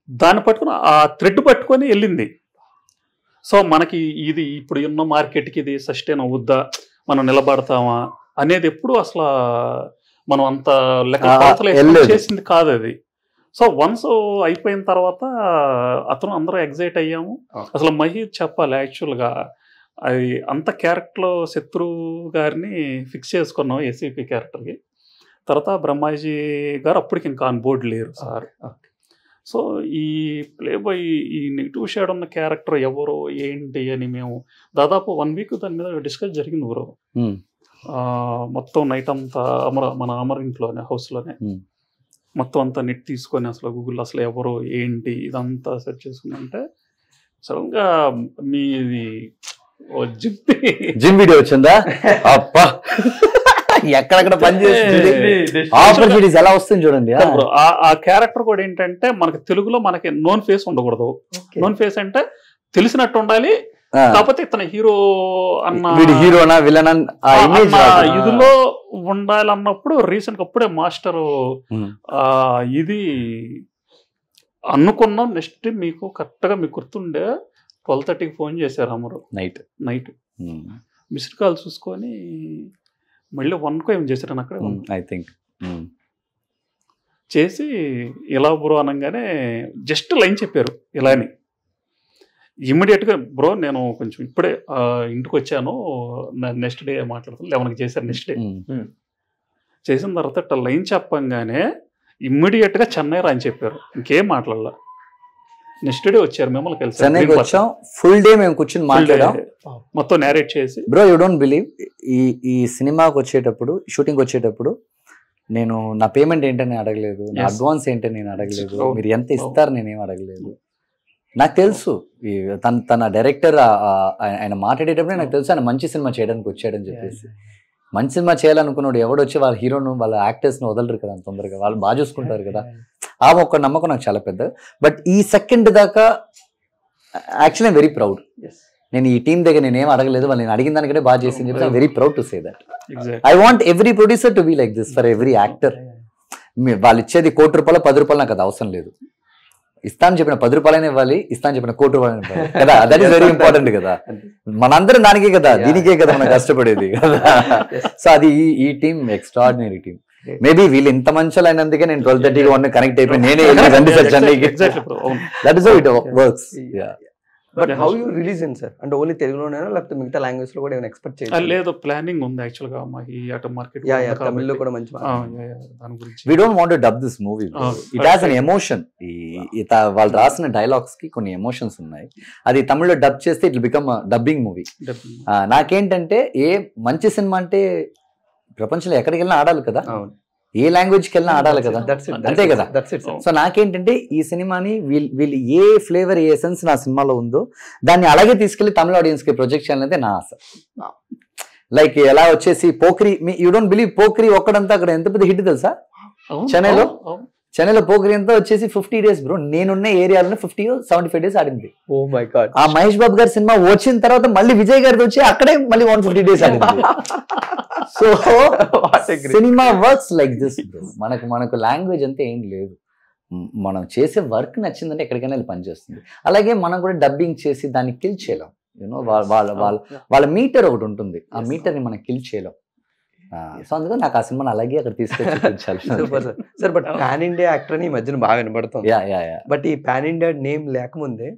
దాన్ని పట్టుకుని ఆ థ్రెడ్ పట్టుకొని వెళ్ళింది. సో మనకి ఇది ఇప్పుడు ఉన్న మార్కెట్కి ఇది సస్టైన్ అవుద్దా, మనం నిలబడతామా అనేది ఎప్పుడు అసలు మనం అంత లెక్క చేసింది కాదు అది. సో వన్స్ అయిపోయిన తర్వాత అతను అందరూ ఎగ్జైట్ అయ్యాము. అసలు మహి చెప్పాలి యాక్చువల్గా, అది అంత క్యారెక్టర్లో శత్రు గారిని ఫిక్స్ చేసుకున్నాం ఏసీపీ క్యారెక్టర్కి. తర్వాత బ్రహ్మాజీ గారు అప్పటికి ఇంకా ఆన్ బోర్డు లేరు సార్. సో ఈ ప్లే బాయ్, ఈ నెగిటివ్ షేడ్ ఉన్న క్యారెక్టర్ ఎవరో ఏంటి అని మేము దాదాపు 1 వీక్ దాని మీద డిస్కస్ జరిగింది బ్రో. మొత్తం నైట్ అంతా మన అమర్ ఇంట్లోనే, హౌస్లోనే మొత్తం అంతా నెట్ తీసుకొని అసలు గూగుల్ అసలు ఎవరో ఏంటి ఇదంతా సెర్చ్ చేసుకుని అంటే సడన్గా మీది జిమ్ వీడియో వచ్చిందా? అప్పా ఎక్కడెక్కడ పనిచేస్తుంది, ఆపర్చునిటీస్ ఎలా వస్తుంది చూడండి. ఆ క్యారెక్టర్ కూడా ఏంటంటే మనకి తెలుగులో మనకి నోన్ ఫేస్ ఉండకూడదు. నోన్ ఫేస్ అంటే తెలిసినట్టు ఉండాలి, కాకపోతే ఇతను హీరో అన్న హీరోనా విలన్ ఇదిలో ఉండాలన్నప్పుడు రీసెంట్ అప్పుడే మాస్టర్ ఇది అనుకున్నాం. నెక్స్ట్ మీకు కరెక్ట్గా మీకు గుర్తుండే 12:30కి ఫోన్ చేశారు అమరు, నైట్ మిస్డ్ కాల్ చూసుకొని మళ్ళీ 1కో ఏం చేశారు అక్కడ ఐ థింక్ చేసి ఇలా బ్రో అనగానే జస్ట్ లైన్ చెప్పారు ఇలా అని. ఇమ్మీడియట్గా బ్రో నేను కొంచెం ఇప్పుడే ఇంటికి వచ్చాను, నెక్స్ట్ డే మాట్లాడుతాను, 11కి చేశారు. నెక్స్ట్ డే చేసిన తర్వాత లైన్ చెప్పంగానే ఇమ్మీడియట్గా చెన్నై రా అని చెప్పారు, ఇంకేం మాట్లాడాల. నెక్స్ట్ డే వచ్చారు, మిమ్మల్ని కలిసి చెన్నైకి వచ్చాం. ఫుల్ డే మేము కూర్చొని మాట్లాడాం, మొత్తం నేరేట్ చేసి. బ్రో యూ డోంట్ బిలీవ్, ఈ సినిమాకి వచ్చేటప్పుడు, షూటింగ్ వచ్చేటప్పుడు నేను నా పేమెంట్ ఏంటని అడగలేదు, నా అడ్వాన్స్ ఏంటని నేను అడగలేదు, మీరు ఎంత ఇస్తారు నేనేం అడగలేదు. నాకు తెలుసు తన డైరెక్టర్ ఆయన మాట్లాడేటప్పుడే నాకు తెలుసు ఆయన మంచి సినిమా చేయడానికి వచ్చాడని చెప్పేసి. మంచి సినిమా చేయాలనుకున్నాడు ఎవడు వచ్చి వాళ్ళ హీరోను వాళ్ళ యాక్టర్స్ని వదలరు కదా తొందరగా, వాళ్ళు బాగా చూసుకుంటారు కదా. ఆ ఒక్క నమ్మకం నాకు చాలా పెద్ద. బట్ ఈ సెకండ్ దాకా యాక్చువల్లీ వెరీ ప్రౌడ్. నేను ఈ టీం దగ్గర నేనేం అడగలేదు, వాళ్ళు నేను అడిగిన దానికంటే బాగా చేసింది చెప్పి very proud to say that. I want every producer to be like this for every actor. వాళ్ళు ఇచ్చేది ₹1 ₹10 నాకు అది అవసరం లేదు. ఇస్తాను చెప్పిన ₹10 ఇవ్వాలి, ఇస్తాను చెప్పిన ₹1 ఇవ్వాలి కదా. దట్ ఈస్ వెరీ ఇంపార్టెంట్ కదా. మనందరం దానికే కదా, దీనికే కదా మనం కష్టపడేది కదా. సో అది ఈ టీం ఎక్స్ట్రాడినరీ టీం. మేబీ వీళ్ళు ఇంత మంచి అయినందుకే నేను 12:30 కనెక్ట్ అయిపోయి నేనే రండి సార్ చెన్నైకి. That is how it works. But how you release in sir, అంటే ఓన్లీ తెలుగులోనేనా లేకపోతే మిగతా లాంగ్వేజ్ లో కూడా ఏమైనా ఎక్స్పెక్ట్ చేయాలి? లేదు, ప్లానింగ్ ఉంది యాక్చువల్ గా మాకి అటు మార్కెట్ తమిళ్లో కూడా మంచి. దాని గురించి we don't want to dub this movie, it has an emotion. వాళ్ళు రాసిన డైలాగ్స్ కి కొన్ని ఎమోషన్స్ ఉన్నాయి, అది తమిళ్లో డబ్ చేస్తే it will become dubbing movie. నాకేంటంటే ఏ మంచి సినిమా అంటే ప్రపంచంలో ఎక్కడికి వెళ్ళినా ఆడాలి కదా, ఏ లాంగ్వేజ్కి వెళ్ళినా ఆడాలి కదా, అంతే కదా. సో నాకేంటంటే ఈ సినిమాని వీళ్ళు ఏ ఫ్లేవర్ ఏ ఎసెన్స్ నా సినిమాలో ఉందో దాన్ని అలాగే తీసుకెళ్లి తమిళ ఆడియన్స్ కి ప్రొజెక్ట్ చేయాలనేది నా ఆశ. లైక్ ఎలా వచ్చేసి Pokiri, you don't believe Pokiri ఒక్కడంతా అక్కడ ఎంత పెద్ద హిట్ తెలుసా చెన్నైలో. చెన్నైలో పోకరి అంతా వచ్చేసి 50 days బ్రో. నేనున్న ఏరియాలో 75 days ఆడింది. Oh my god. ఆ మహేష్ బాబు గారి సినిమా వచ్చిన తర్వాత మళ్ళీ విజయ్ గారిది వచ్చి అక్కడే మళ్ళీ 150 days ఆడింది. So cinema works like this bro. మనకు లాంగ్వేజ్ అంతా ఏం లేదు. మనం చేసే వర్క్ నచ్చిందంటే ఎక్కడికైనా వెళ్ళి పనిచేస్తుంది. అలాగే మనం కూడా డబ్బింగ్ చేసి దాన్ని కిల్ చేయలేం. యూనో వాళ్ళ మీటర్ ఒకటి ఉంటుంది, ఆ మీటర్ని మనం కిల్ చేయలేం. సో అందుకని నాకు ఆ సినిమాని అలాగే అక్కడ తీసుకొచ్చి sir. But pan India actor అని ఈ మధ్యన బాగా వినబడుతుంది. బట్ ఈ పాన్ ఇండియా నేమ్ లేకముందే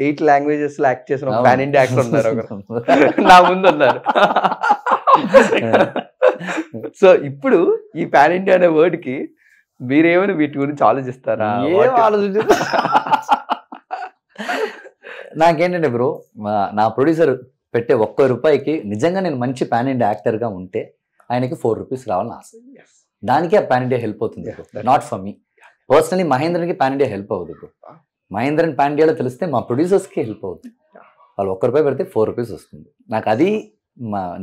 8 languages లో యాక్ట్ చేసిన పాన్ ఇండియా యాక్టర్ ఉన్నారు నా ముందు ఉన్నారు. సో ఇప్పుడు ఈ పాన్ ఇండియా అనే వర్డ్ కి మీరేమైనా వీటి గురించి ఆలోచిస్తారా? నాకేంటంటే బ్రో, నా ప్రొడ్యూసర్ పెట్టే ₹1 నిజంగా నేను మంచి పాన్ ఇండియా యాక్టర్గా ఉంటే ఆయనకి ₹4 రావాలని ఆశ. దానికే ఆ పాన్ ఇండియా హెల్ప్ అవుతుంది, నాట్ ఫర్ మీ పర్సనలీ. మహేంద్రన్కి పాన్ ఇండియా హెల్ప్ అవ్వదు బ్రో. మహేంద్రన్ పాన్ ఇండియాలో తెలిస్తే మా ప్రొడ్యూసర్స్కి హెల్ప్ అవుతుంది. వాళ్ళు ₹1 పెడితే ₹4 వస్తుంది. నాకు అది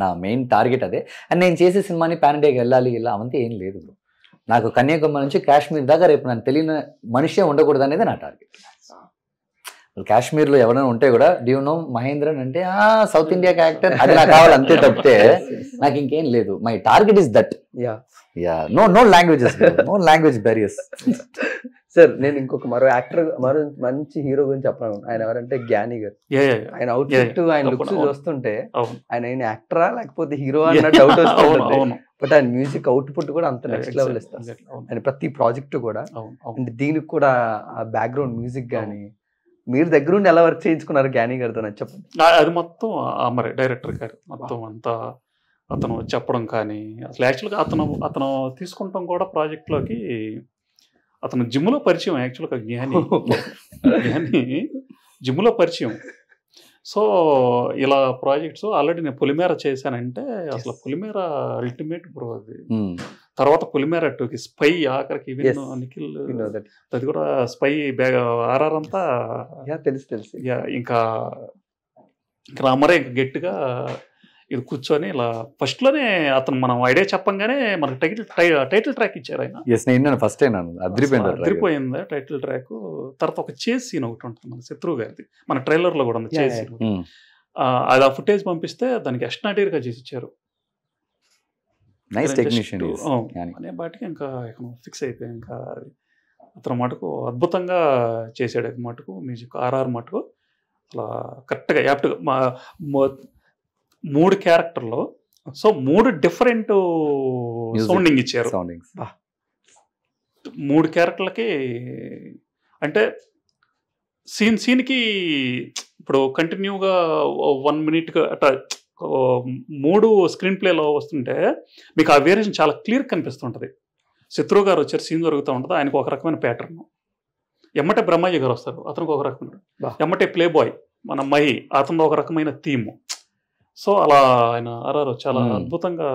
నా మెయిన్ టార్గెట్ అదే. అండ్ నేను చేసే సినిమాని పాన్ ఇండియాకి వెళ్ళాలి ఇలా అవంతా ఏం లేదు బ్రో. నాకు కన్యాకుమారి నుంచి కాశ్మీర్ దాకా రేపు నాకు తెలియని మనిషే ఉండకూడదు అనేది నా టార్గెట్. కాశ్మీర్లో ఎవరైనా ఉంటే కూడా డూ యు నో మహేంద్రన్ అంటే సౌత్ ఇండియాకి యాక్టర్ అది నాకు కావాలి అంతే తప్పితే నాకు ఇంకేం లేదు. My target is that. No languages, no language barriers. Sir నేను ఇంకొక మరో యాక్టర్, మరో మంచి హీరో గురించి చెప్పను. ఆయన ఎవరంటే జ్ఞాని గారు. ఆయన అవుట్ ఫిట్, ఆయన లుక్స్ చూస్తుంటే ఆయన యాక్టరా లేకపోతే హీరో అన్న డౌట్ వస్తుంది. బట్ ఆయన మ్యూజిక్ అవుట్పుట్ కూడా అంత నెక్స్ట్ లెవెల్ ఇస్తారు. ఆయన ప్రతి ప్రాజెక్ట్ కూడా, అంటే దీనికి కూడా ఆ బ్యాక్గ్రౌండ్ మ్యూజిక్ కానీ మీరు దగ్గరుండి ఎలా వర్క్ చేయించుకున్నారు జ్ఞాని గారితో అని చెప్పండి. అది మొత్తం మరి డైరెక్టర్ గారు మొత్తం అంతా అతను చెప్పడం కానీ, అసలు యాక్చువల్గా అతను తీసుకుంటాం కూడా ప్రాజెక్ట్లోకి. అతను జిమ్లో పరిచయం యాక్చువల్గా జ్ఞాని జిమ్లో పరిచయం. సో ఇలా ప్రాజెక్ట్స్ ఆల్రెడీ నేను పొలిమేర చేశానంటే అసలు పొలిమేర అల్టిమేట్ బ్రో అది. తర్వాత పొలిమేర 2కి స్పై ఆఖరికి నిఖిల్ అది కూడా స్పై ఆర్ఆర్ అంతా తెలుసు. ఇంకా రామరే గట్టిగా ఇది కూర్చొని ఇలా ఫస్ట్లోనే అతను మనం ఐడియా చెప్పంగానే మనకు టైటిల్ ట్రాక్ ఇచ్చారు ఆయన. ఫస్ట్ అదిరిపోయింది టైటిల్ ట్రాక్. తర్వాత ఒక చేస్ సీన్ ఒకటి ఉంటుంది మన శత్రువు గారిది, మన ట్రైలర్లో కూడా ఉంది చేస్ సీన్. అది ఆ ఫుటేజ్ పంపిస్తే దానికి ఎక్స్ట్రాడినరీగా చేసి ఇచ్చారు. అనే బాటికి ఇంకా ఫిక్స్ అయిపోయి ఇంకా అతను మటుకు అద్భుతంగా చేసాడు. అది మటుకు మ్యూజిక్ ఆర్ఆర్ మటుకు అలా కరెక్ట్గా యాప్ట్గా 3 క్యారెక్టర్లో సో 3 డిఫరెంట్ సౌండింగ్ ఇచ్చారు. 3 క్యారెక్టర్లకి అంటే సీన్కి ఇప్పుడు కంటిన్యూగా 1 minute అట్లా 3 స్క్రీన్ ప్లేలో వస్తుంటే మీకు ఆ వేరియేషన్ చాలా క్లియర్ కనిపిస్తుంటుంది. శత్రువు గారు వచ్చారు, సీన్ జరుగుతూ ఉంటుంది, ఆయనకు ఒక రకమైన ప్యాటర్న్. ఎమ్మటే బ్రహ్మయ్య గారు వస్తారు, అతనికి ఒక రకమైన. ఎమ్మటే ప్లే బాయ్ మన మహి, అతను ఒక రకమైన థీమ్. సో అలా ఆయన ఆర్ఆర్ చాలా అద్భుతంగా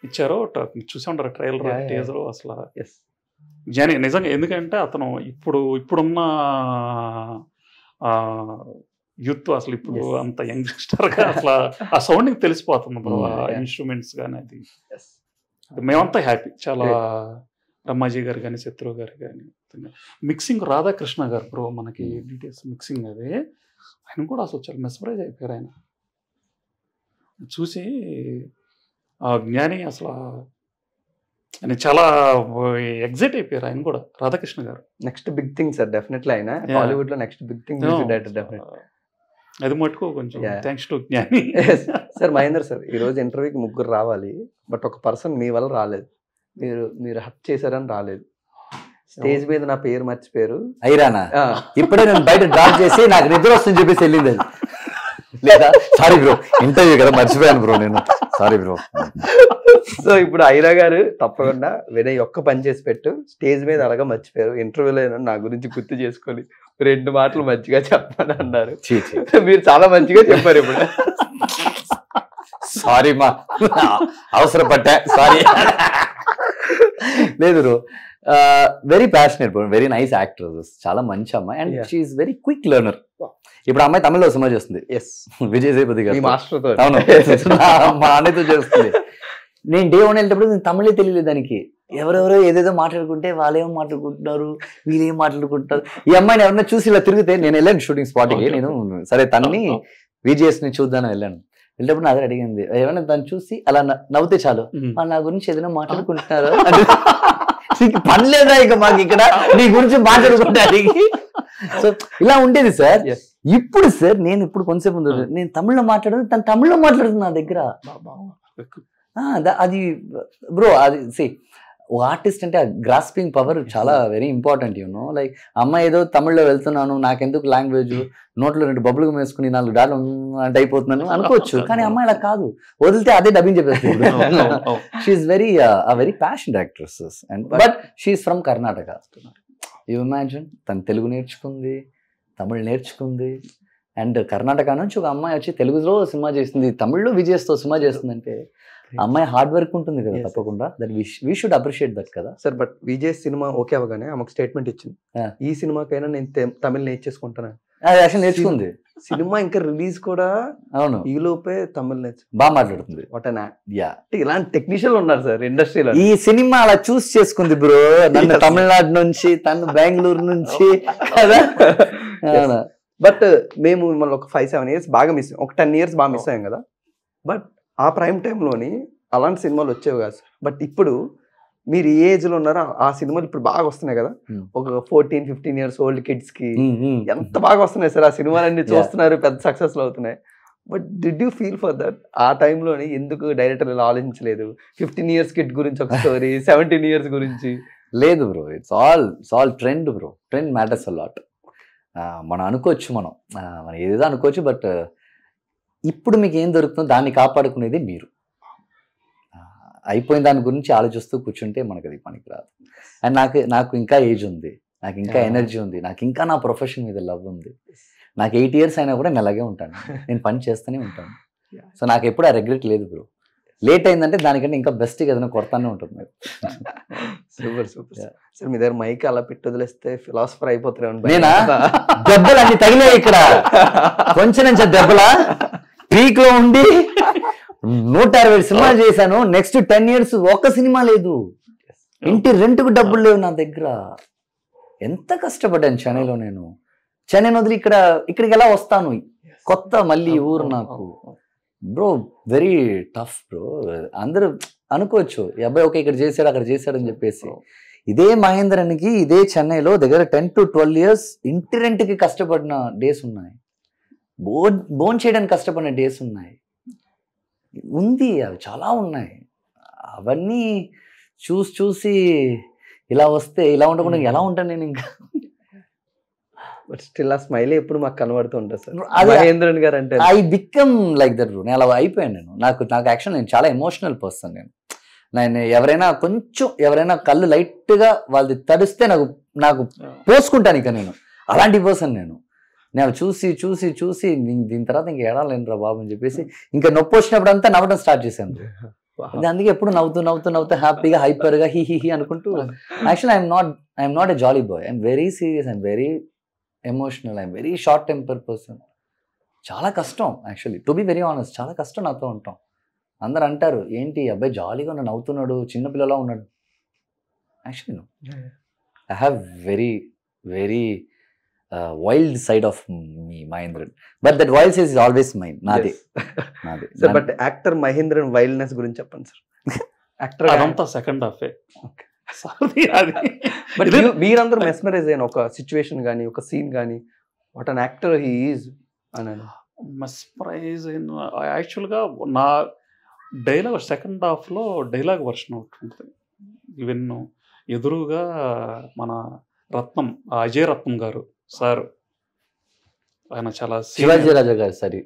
ఇచ్చారు. చూసి ఉంటారు ట్రైలర్ టీజర్. అసలు జ్ఞాని నిజంగా, ఎందుకంటే అతను ఇప్పుడున్న యూత్ అసలు ఇప్పుడు అంత యంగ్స్టర్గా అసలు ఆ సౌండ్కి తెలిసిపోతుంది బ్రో, ఆ ఇన్స్ట్రుమెంట్స్ కానీ. అది మేమంతా హ్యాపీ చాలా. బ్రహ్మాజీ గారు కానీ శత్రువు గారు కానీ మిక్సింగ్ రాధాకృష్ణ గారు బ్రో మనకి డీటెయిల్స్ మిక్సింగ్ అది ఆయన కూడా అసలు చాలా మెస్మరైజ్ అయిపోయారు. ఆయన చూసి ఆ జ్ఞాని అసలు ఆయన చాలా ఎగ్జైట్ అయిపోయారు. ఆయన కూడా రాధాకృష్ణ గారు next big thing sir definitely. ఆయన హాలీవుడ్ లో నెక్స్ట్ బిగ్ థింగ్ డెఫినెట్లీ. అది మటుకు కొంచెం thanks to Gnani. Sir Mahender sir, ఈ రోజు ఇంటర్వ్యూకి 3 రావాలి, బట్ ఒక పర్సన్ మీ వల్ల రాలేదు. మీరు హక్ చేశారని రాలేదు. స్టేజ్ మీద నా పేరు మర్చిపోయారు. అయిరానా ఇప్పుడే నేను బయట డ్రాప్ చేసి నాకు నిద్ర వస్తుంది చెప్పేసి వెళ్ళింది. లేదా సారీ బ్రో, ఇంటర్వ్యూ కదా మర్చిపోయాను బ్రో నేను, సారీ బ్రో. సో ఇప్పుడు ఐరా గారు తప్పకుండా వినయ్ ఒక్క పని చేసి పెట్టు, స్టేజ్ మీద అలాగా మర్చిపోయారు, ఇంటర్వ్యూలో నా గురించి గుర్తు చేసుకొని 2 మాటలు మంచిగా చెప్పని అన్నారు. మీరు చాలా మంచిగా చెప్పారు. ఇప్పుడు సారీ మా అవసరపట్టా, సారీ. లేదు bro, very passionate bro, very nice actor, చాలా మంచి అమ్మాయి and she is very quick learner. ఇప్పుడు అమ్మాయి తమిళ్లో సినిమా చేస్తుంది, విజయ్ సేతుపతి గారు మాస్టర్. అవును, మా అన్నయ్యతో చేస్తుంది. నేను డే 1 వెళ్ళేటప్పుడు నేను తమిళే తెలియలేదు దానికి. ఎవరెవరో ఏదేదో మాట్లాడుకుంటే వాళ్ళేమో మాట్లాడుకుంటున్నారు, వీళ్ళేం మాట్లాడుకుంటారు. ఈ అమ్మాయిని ఎవరైనా చూసి ఇలా తిరిగితే, నేను వెళ్ళాను షూటింగ్ స్పాట్కి. నేను సరే తన్ని VGS ని చూద్దాను వెళ్ళాను. వెళ్ళేటప్పుడు అదే అడిగింది, ఏమైనా దాన్ని చూసి అలా నవ్వుతే చాలు, వాళ్ళు నా గురించి ఏదైనా మాట్లాడుకుంటున్నారా, పని లేదా ఇక మాకు ఇక్కడ నీ గురించి మాట్లాడుకుంటానికి. సో ఇలా ఉండేది సార్. ఇప్పుడు సార్ నేను ఇప్పుడు కొంతసేపు ముందు నేను తమిళ్లో మాట్లాడదు, తను తమిళ్లో మాట్లాడుతుంది నా దగ్గర. అది బ్రో, అది సి ఓ ఆర్టిస్ట్ అంటే ఆ గ్రాస్పింగ్ పవర్ చాలా వెరీ ఇంపార్టెంట్. యూనో లైక్ అమ్మాయి ఏదో తమిళ్లో వెళ్తున్నాను, నాకెందుకు లాంగ్వేజ్, నోట్లో 2 బబ్బులు వేసుకుని 4 డాలు అంటే అయిపోతున్నాను అనుకోవచ్చు. కానీ అమ్మాయి అలా కాదు, వదిలితే అదే డబ్బింగ్ చెప్పేస్తుంది. She's very passionate actress but she's from Karnataka. You imagine, తను తెలుగు నేర్చుకుంది, తమిళ్ నేర్చుకుంది, అండ్ కర్ణాటక నుంచి ఒక అమ్మాయి వచ్చి తెలుగులో సినిమా చేసింది, తమిళ్లో విజయస్తో సినిమా చేస్తుందంటే అమ్మాయి హార్డ్ వర్క్ ఉంటుంది కదా తప్పకుండా. That we should appreciate that కదా sir. But Vijay cinema okay అవగానే ఆమెకు స్టేట్మెంట్ ఇచ్చింది, ఈ సినిమాకైనా నేను తమిళ్ నేర్చేసుకుంటాను. అది యాక్చువల్ నేర్చుకుంది. సినిమా ఇంకా రిలీజ్ కూడా అవును, ఈ లోపే తమిళ్ బాగా మాట్లాడుతుంది. ఇలాంటి టెక్నీషియన్లు ఉన్నారు సార్ ఇండస్ట్రీలో. ఈ సినిమా అలా చూస్ చేసుకుంది బ్రో, నన్ను తమిళనాడు నుంచి, తను బెంగళూరు నుంచి కదా. బట్ మేము మిమ్మల్ని ఒక 5-7 years బాగా మిస్, ఒక 10 years బాగా మిస్ అయ్యాం కదా. బట్ ఆ ప్రైమ్ టైంలోని అలాంటి సినిమాలు వచ్చేవి కాదు సార్. బట్ ఇప్పుడు మీరు ఏ ఏజ్ లో ఉన్నారో ఆ సినిమాలు ఇప్పుడు బాగా వస్తున్నాయి కదా. ఒక 14-15 years old kids కి ఎంత బాగా వస్తున్నాయి సార్ ఆ సినిమాలన్నీ చూస్తున్నారు, పెద్ద సక్సెస్లు అవుతున్నాయి. But did you feel for that? ఆ టైంలోని ఎందుకు డైరెక్టర్ ఇలా ఆలోచించలేదు? 15 years కిడ్ గురించి ఒక స్టోరీ, 17 years గురించి. లేదు bro, it's all trend bro. Trend matters a lot. మనం అనుకోవచ్చు, మనం ఏదేదో అనుకోవచ్చు, బట్ ఇప్పుడు మీకు ఏం దొరుకుతుందో దాన్ని కాపాడుకునేది మీరు. అయిపోయిన దాని గురించి ఆలోచిస్తూ కూర్చుంటే మనకు అది పనికిరాదు. అండ్ నాకు ఇంకా ఏజ్ ఉంది, నాకు ఇంకా ఎనర్జీ ఉంది, నాకు ఇంకా నా ప్రొఫెషన్ మీద లవ్ ఉంది. నాకు 8 years అయినా కూడా నేను అలాగే ఉంటాను, నేను పని చేస్తూనే ఉంటాను. సో నాకు ఎప్పుడు ఆ రెగ్రెట్ లేదు బ్రో. లేట్ అయిందంటే దానికంటే ఇంకా బెస్ట్ ఏదైనా కొడతానే ఉంటుంది. Super super sir. మీ దగ్గర మైక్ అలా పెట్టి వదిలేస్తే ఫిలాసఫర్ అయిపోతారు. నేనా? దెబ్బలు అన్ని తగిలే ఇక్కడ, కొంచెం నుంచి దెబ్బలా పీక్ లో ఉండి 160 సినిమాలు చేశాను. నెక్స్ట్ 10 years ఒక్క సినిమా లేదు, ఇంటి రెంట్కు డబ్బులు లేవు నా దగ్గర. ఎంత కష్టపడ్డాను చెన్నైలో. నేను చెన్నై వదిలి ఇక్కడికి ఎలా వస్తాను, కొత్త మళ్ళీ ఊరు నాకు. Bro very tough bro. అందరూ అనుకోవచ్చు ఈ అబ్బాయి ఓకే ఇక్కడ చేశాడు అక్కడ చేశాడు అని చెప్పేసి. ఇదే మహేంద్రన్కి ఇదే చెన్నైలో దగ్గర 10 to 12 years ఇంటి రెంట్కి కష్టపడిన డేస్ ఉన్నాయి, బోన్ చేయడానికి కష్టపడిన డేస్ ఉన్నాయి, ఉంది అవి చాలా ఉన్నాయి. అవన్నీ చూసి ఇలా వస్తే ఇలా ఉండకుండా ఎలా ఉంటాను నేను ఇంకా. బట్ స్టిల్ ఆ స్మైల్ ఎప్పుడు మాకు కనబడుతూ ఉంటుంది సార్. మహేంద్రన్ గారు అంటే I become like that bro. నేను అలా అయిపోయాను. నాకు యాక్చువల్ నేను చాలా ఎమోషనల్ పర్సన్. నేను ఎవరైనా కళ్ళు లైట్గా వాళ్ళది తడిస్తే నాకు పోసుకుంటాను ఇక. నేను అలాంటి పర్సన్. నేను చూసి దీని తర్వాత ఇంక ఏడాలేనురా బాబు అని చెప్పేసి ఇంకా నొప్పి వచ్చినప్పుడు అంతా నవ్వడం స్టార్ట్ చేశాను. అందుకే ఎప్పుడు నవ్వుతూ హ్యాపీగా హైపర్గా హీ అనుకుంటూ. Actually I'm not a jolly boy. I'm very serious, I'm very emotional, I'm very short temper person. చాలా కష్టం actually, to be very honest. చాలా కష్టం నాతో ఉంటాం. అందరు అంటారు ఏంటి అబ్బాయి జాలీగా నవ్వుతున్నాడు, చిన్నపిల్లలా ఉన్నాడు. Actually I have very very wild side of me Mahendran, but that wild side is always mine. నాదే. బట్ యాక్టర్ మహేంద్రన్ వైల్డ్నెస్ గురించి చెప్పండి సార్. యాక్టర్ అదంతా సెకండ్ హాఫ్. బట్ మీరందరూ మెస్మరైజ్ అయిన ఒక సిచ్యువేషన్ కానీ ఒక సీన్ కానీ what an actor he is అని మెస్మరైజ్ అయిన యాక్చువల్గా నా డైలాగ్ సెకండ్ హాఫ్లో డైలాగ్ వర్షన్ ఒకటి ఉంటుంది. ఈవెన్ ఎదురుగా మన రత్నం అజయ్ రత్నం గారు సార్, ఆయన చాలా శివాజీ రాజా గారు సరే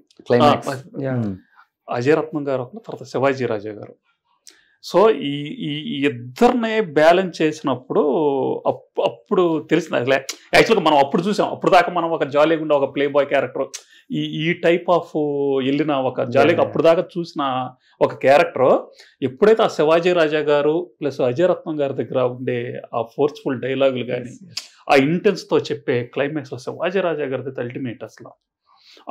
అజయ్ రత్నం గారు ఒకరు, తర్వాత శివాజీ రాజా గారు. సో ఈ ఇద్దరినే బ్యాలెన్స్ చేసినప్పుడు అప్పుడు తెలిసింది. అసలే యాక్చువల్గా మనం అప్పుడు చూసాం. అప్పుడు దాకా మనం ఒక జాలీగా ఉండే ఒక ప్లే బాయ్ క్యారెక్టర్, ఈ టైప్ ఆఫ్ వెళ్ళిన ఒక జాలీగా అప్పుడు దాకా చూసిన ఒక క్యారెక్టర్ ఎప్పుడైతే ఆ శివాజీ రాజా గారు ప్లస్ అజయ్ రత్నం గారి దగ్గర ఉండే ఆ ఫోర్స్ఫుల్ డైలాగులు కానీ ఆ ఇంటెన్స్తో చెప్పే క్లైమాక్స్ శివాజీ రాజా గారిది అల్టిమేట్. అసలు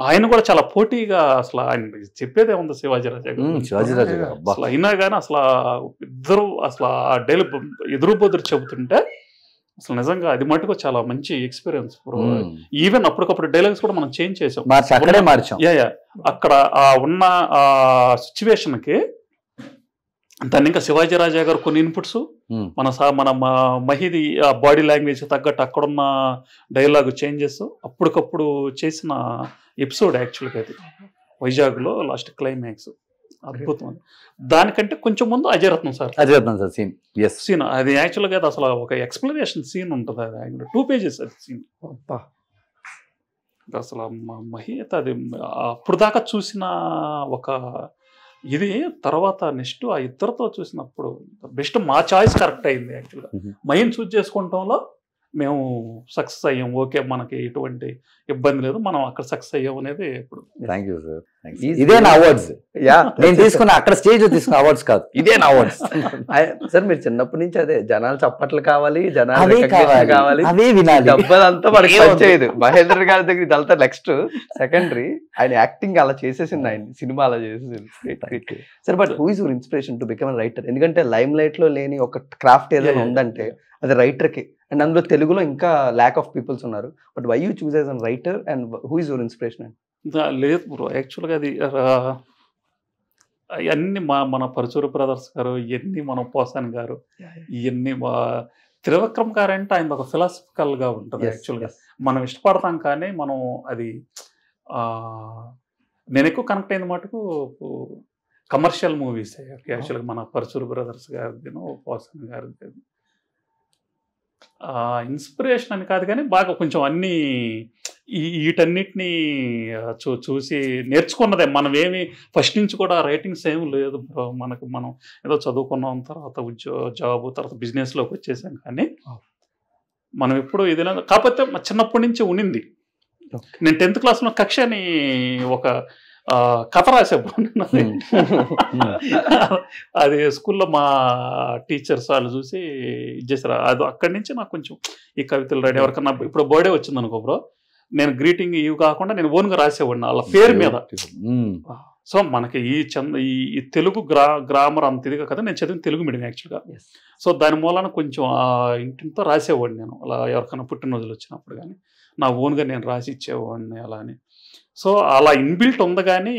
ఆయన కూడా చాలా పోటీగా అసలు ఆయన చెప్పేదే ఉంది శివాజీరాజా గారు. శివాజీరాజు గారు అబ్బా. అసలు అయినా కానీ అసలు ఇద్దరు అసలు ఆ డైలీ ఎదురు బొదురు చెబుతుంటే అసలు నిజంగా అది మటుకు చాలా మంచి ఎక్స్పీరియన్స్. ఈవెన్ అప్పటికప్పుడు డైలాగ్స్ కూడా మనం చేంజ్ చేసాం, అక్కడే మార్చాం. అక్కడ ఆ ఉన్న ఆ సిచ్యువేషన్ కి దాన్ని ఇంకా శివాజీరాజా గారు కొన్ని ఇన్పుట్స్, మన మహిది ఆ బాడీ లాంగ్వేజ్ తగ్గట్టు అక్కడున్న డైలాగ్ చేంజెస్ అప్పటికప్పుడు చేసిన ఎపిసోడ్ యాక్చువల్గా అది వైజాగ్లో లాస్ట్ క్లైమాక్స్ అద్భుతం. దానికంటే కొంచెం ముందు అజయరత్నం సార్ సీన్ అది యాక్చువల్గా అది అసలు ఒక ఎక్స్ప్లెనేషన్ సీన్ ఉంటుంది, అది 2 pages అది సీన్. అసలు మహిత అది అప్పుడు దాకా చూసిన ఒక ఇది, తర్వాత నెక్స్ట్ ఆ ఇద్దరితో చూసినప్పుడు బెస్ట్ మా చాయిస్ కరెక్ట్ అయింది యాక్చువల్గా. మైండ్ చూస్ చేసుకుంటాంలో మేము సక్సెస్ అయ్యాం. ఓకే, మనకి ఎటువంటి ఇబ్బంది లేదు, మనం అక్కడ సక్సెస్ అయ్యాం అనేది ఇప్పుడు. Thank you sir. ఇదే నా అవార్డ్స్. నేను తీసుకున్న అక్కడ స్టేజ్ తీసుకున్న అవార్డ్స్ కాదు, ఇదే నా అవార్డ్స్. సార్ మీరు చిన్నప్పటి నుంచి అదే జనాలు చప్పట్లు కావాలి, జనాలు కావాలి, అవే వినాలి, డబ్బదంతా మనకి వచ్చేది. మహేంద్ర గారి దగ్గర ఇదంతా నెక్స్ట్ సెకండరీ. ఆయన యాక్టింగ్ అలా చేసేసింది, ఆయన సినిమా అలా చేసేసింది. Sir but who is your inspiration to become writer? ఎందుకంటే లైమ్ లైట్ లో లేని ఒక క్రాఫ్ట్ ఏదైనా ఉందంటే అది రైటర్కి, అండ్ అందులో తెలుగులో ఇంకా ల్యాక్ ఆఫ్ పీపుల్స్ ఉన్నారు. But why you choose as an writer and who is your inspiration? లేదు బ్రో, యాక్చువల్గా అది ఇవన్నీ మన పరచూరు బ్రదర్స్ గారు, ఇవన్నీ మన పోసాన్ గారు, ఇవన్నీ త్రివిక్రమ్ గారు అంటే ఆయన ఒక ఫిలాసఫికల్గా ఉంటుంది యాక్చువల్గా. మనం ఇష్టపడతాం కానీ మనం అది నేను ఎక్కువ కనెక్ట్ అయిన మటుకు కమర్షియల్ మూవీస్ యాక్చువల్గా. మన పరచూరు బ్రదర్స్ గారిది, పోసాన్ గారిది ఇన్స్పిరేషన్ అని కాదు కానీ బాగా కొంచెం అన్నీ వీటన్నిటినీ చూసి నేర్చుకున్నదే. మనం ఏమి ఫస్ట్ నుంచి కూడా రైటింగ్స్ ఏమి లేదు బ్రో మనకు. మనం ఏదో చదువుకున్నాం, తర్వాత జాబ్, తర్వాత బిజినెస్లోకి వచ్చేసాం. కానీ మనం ఎప్పుడు ఏదైనా కాకపోతే చిన్నప్పటి నుంచి ఉండింది. నేను 10th క్లాస్లో కక్ష అని ఒక కథ రాసేప్పుడు అది స్కూల్లో మా టీచర్స్ వాళ్ళు చూసి ఇచ్చేసారు. అది అక్కడి నుంచి నాకు కొంచెం ఈ కవితలు రాయడం, ఎవరికన్నా ఇప్పుడు బర్త్డే వచ్చింది అనుకో బ్రో, నేను గ్రీటింగ్ ఇవి కాకుండా నేను ఓన్గా రాసేవాడిని వాళ్ళ పేరు మీద. సో మనకి ఈ తెలుగు గ్రామర్ అంత ఇదిగా కదా, నేను చదివిన తెలుగు మీడియం యాక్చువల్గా. సో దాని మూలాన కొంచెం ఇంటితో రాసేవాడిని నేను, అలా ఎవరికైనా పుట్టినరోజులు వచ్చినప్పుడు కానీ నా ఓన్గా నేను రాసి ఇచ్చేవాడిని అలా అని. సో అలా ఇన్బిల్ట్ ఉంది కానీ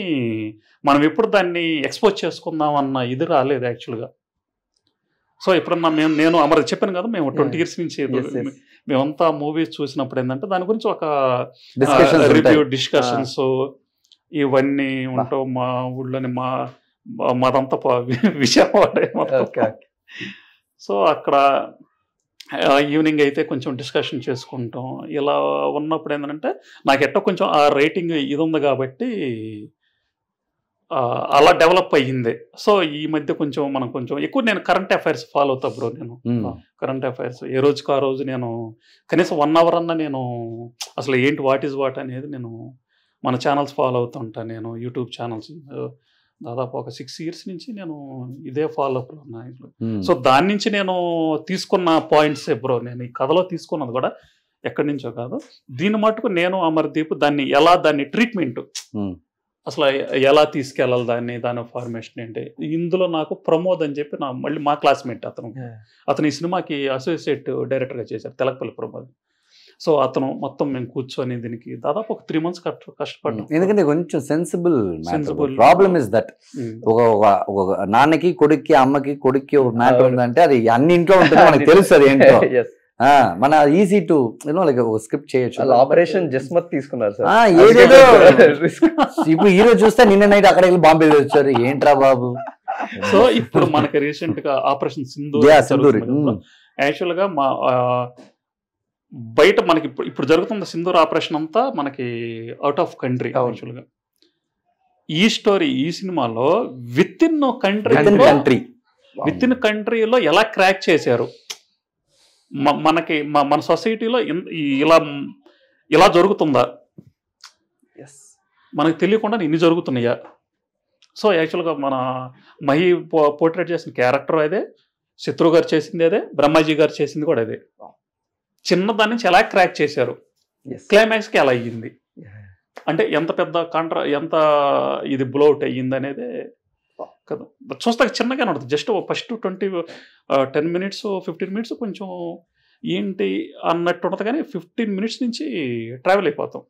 మనం ఎప్పుడు దాన్ని ఎక్స్పోజ్ చేసుకుందాం అన్న ఇది రాలేదు యాక్చువల్గా. సో ఎప్పుడన్నా నేను అమర్ చెప్పాను కదా, మేము 20 years నుంచి మేమంతా మూవీస్ చూసినప్పుడు ఏంటంటే దాని గురించి ఒక రివ్యూ డిస్కషన్స్ ఇవన్నీ ఉంటావు. మా ఊళ్ళోని మాదంతా విజయవాడ. సో అక్కడ ఈవినింగ్ అయితే కొంచెం డిస్కషన్ చేసుకుంటాం. ఇలా ఉన్నప్పుడు ఏంటంటే నాకు ఎట్టో కొంచెం ఆ రైటింగ్ ఇది ఉంది కాబట్టి అలా డెవలప్ అయ్యింది. సో ఈ మధ్య కొంచెం మనం కొంచెం ఎక్కువ నేను కరెంట్ అఫైర్స్ ఫాలో అవుతా బ్రో. నేను కరెంట్ అఫైర్స్ ఏ రోజుకి ఆ రోజు నేను కనీసం 1 hour అన్నా నేను అసలు ఏంటి వాట్ ఈజ్ వాట్ అనేది నేను మన ఛానల్స్ ఫాలో అవుతుంటాను. నేను యూట్యూబ్ ఛానల్స్ దాదాపు ఒక 6 years నుంచి నేను ఇదే ఫాలోఅప్లో ఉన్నాయి. సో దాని నుంచి నేను తీసుకున్న పాయింట్స్ బ్రో, నేను ఈ కథలో తీసుకున్నది కూడా ఎక్కడి నుంచో కాదు. దీని మటుకు నేను అమర్దీప్ దాన్ని ట్రీట్మెంట్ అసలు ఎలా తీసుకెళ్ళాలి, దాని ఫార్మేషన్ ఏంటి. ఇందులో నాకు ప్రమోద్ అని చెప్పి మళ్ళీ మా క్లాస్మేట్ అతను ఈ సినిమాకి అసోసియేట్ డైరెక్టర్గా చేశారు, తెలకపల్లి ప్రమోద్. సో అతను మొత్తం మేము కూర్చొని దీనికి దాదాపు ఒక 3 months కష్టపడ్డాం. ఎందుకంటే కొంచెం సెన్సిబుల్ ప్రాబ్లమ్ ఇస్ దట్ ఒక నాన్నకి కొడుక్కి అమ్మకి కొడుక్కి ఒక మ్యాటర్ ఉందంటే అది అన్ని ఇంట్లో ఉంటుంది, మనకు తెలుసు అది ఏంటో. మన ఈజీ టు లైక్ ఒక స్క్రిప్ట్ చేయొచ్చు. ఆపరేషన్ జస్మత్ తీసుకున్నారు సార్, ఏదేదో. ఇప్పుడు ఈ రోజు చూస్తే నిన్న నైట్ అక్కడ వెళ్ళి బాంబే వచ్చారు, ఏంట్రా బాబు. సో ఇప్పుడు మనకి రీసెంట్ గా ఆపరేషన్ సింధూర్ యాక్చువల్ గా బయట మనకి ఇప్పుడు జరుగుతున్న సింధూర్ ఆపరేషన్ అంతా మనకి అవుట్ ఆఫ్ కంట్రీ. యాక్చువల్గా ఈ స్టోరీ ఈ సినిమాలో విత్ ఇన్ కంట్రీలో ఎలా క్రాక్ చేశారు, మనకి మన సొసైటీలో ఇలా జరుగుతుందా, మనకు తెలియకుండా ఇన్ని జరుగుతున్నాయా. సో యాక్చువల్గా మన మహి పోర్ట్రేట్ చేసిన క్యారెక్టర్ అదే, శత్రు గారు చేసింది అదే, బ్రహ్మాజీ గారు చేసింది కూడా అదే. చిన్నదాని నుంచి ఎలా క్రాక్ చేశారు, క్లైమాక్స్కి ఎలా అయ్యింది. అంటే ఎంత పెద్ద ఎంత ఇది బ్లౌట్ అయ్యింది అనేది కదా చూస్తాక చిన్నగానే ఉంటుంది. జస్ట్ ఫస్ట్ 10 minutes 15 minutes కొంచెం ఏంటి అన్నట్టు ఉంటుంది, కానీ 15 minutes నుంచి ట్రావెల్ అయిపోతాం.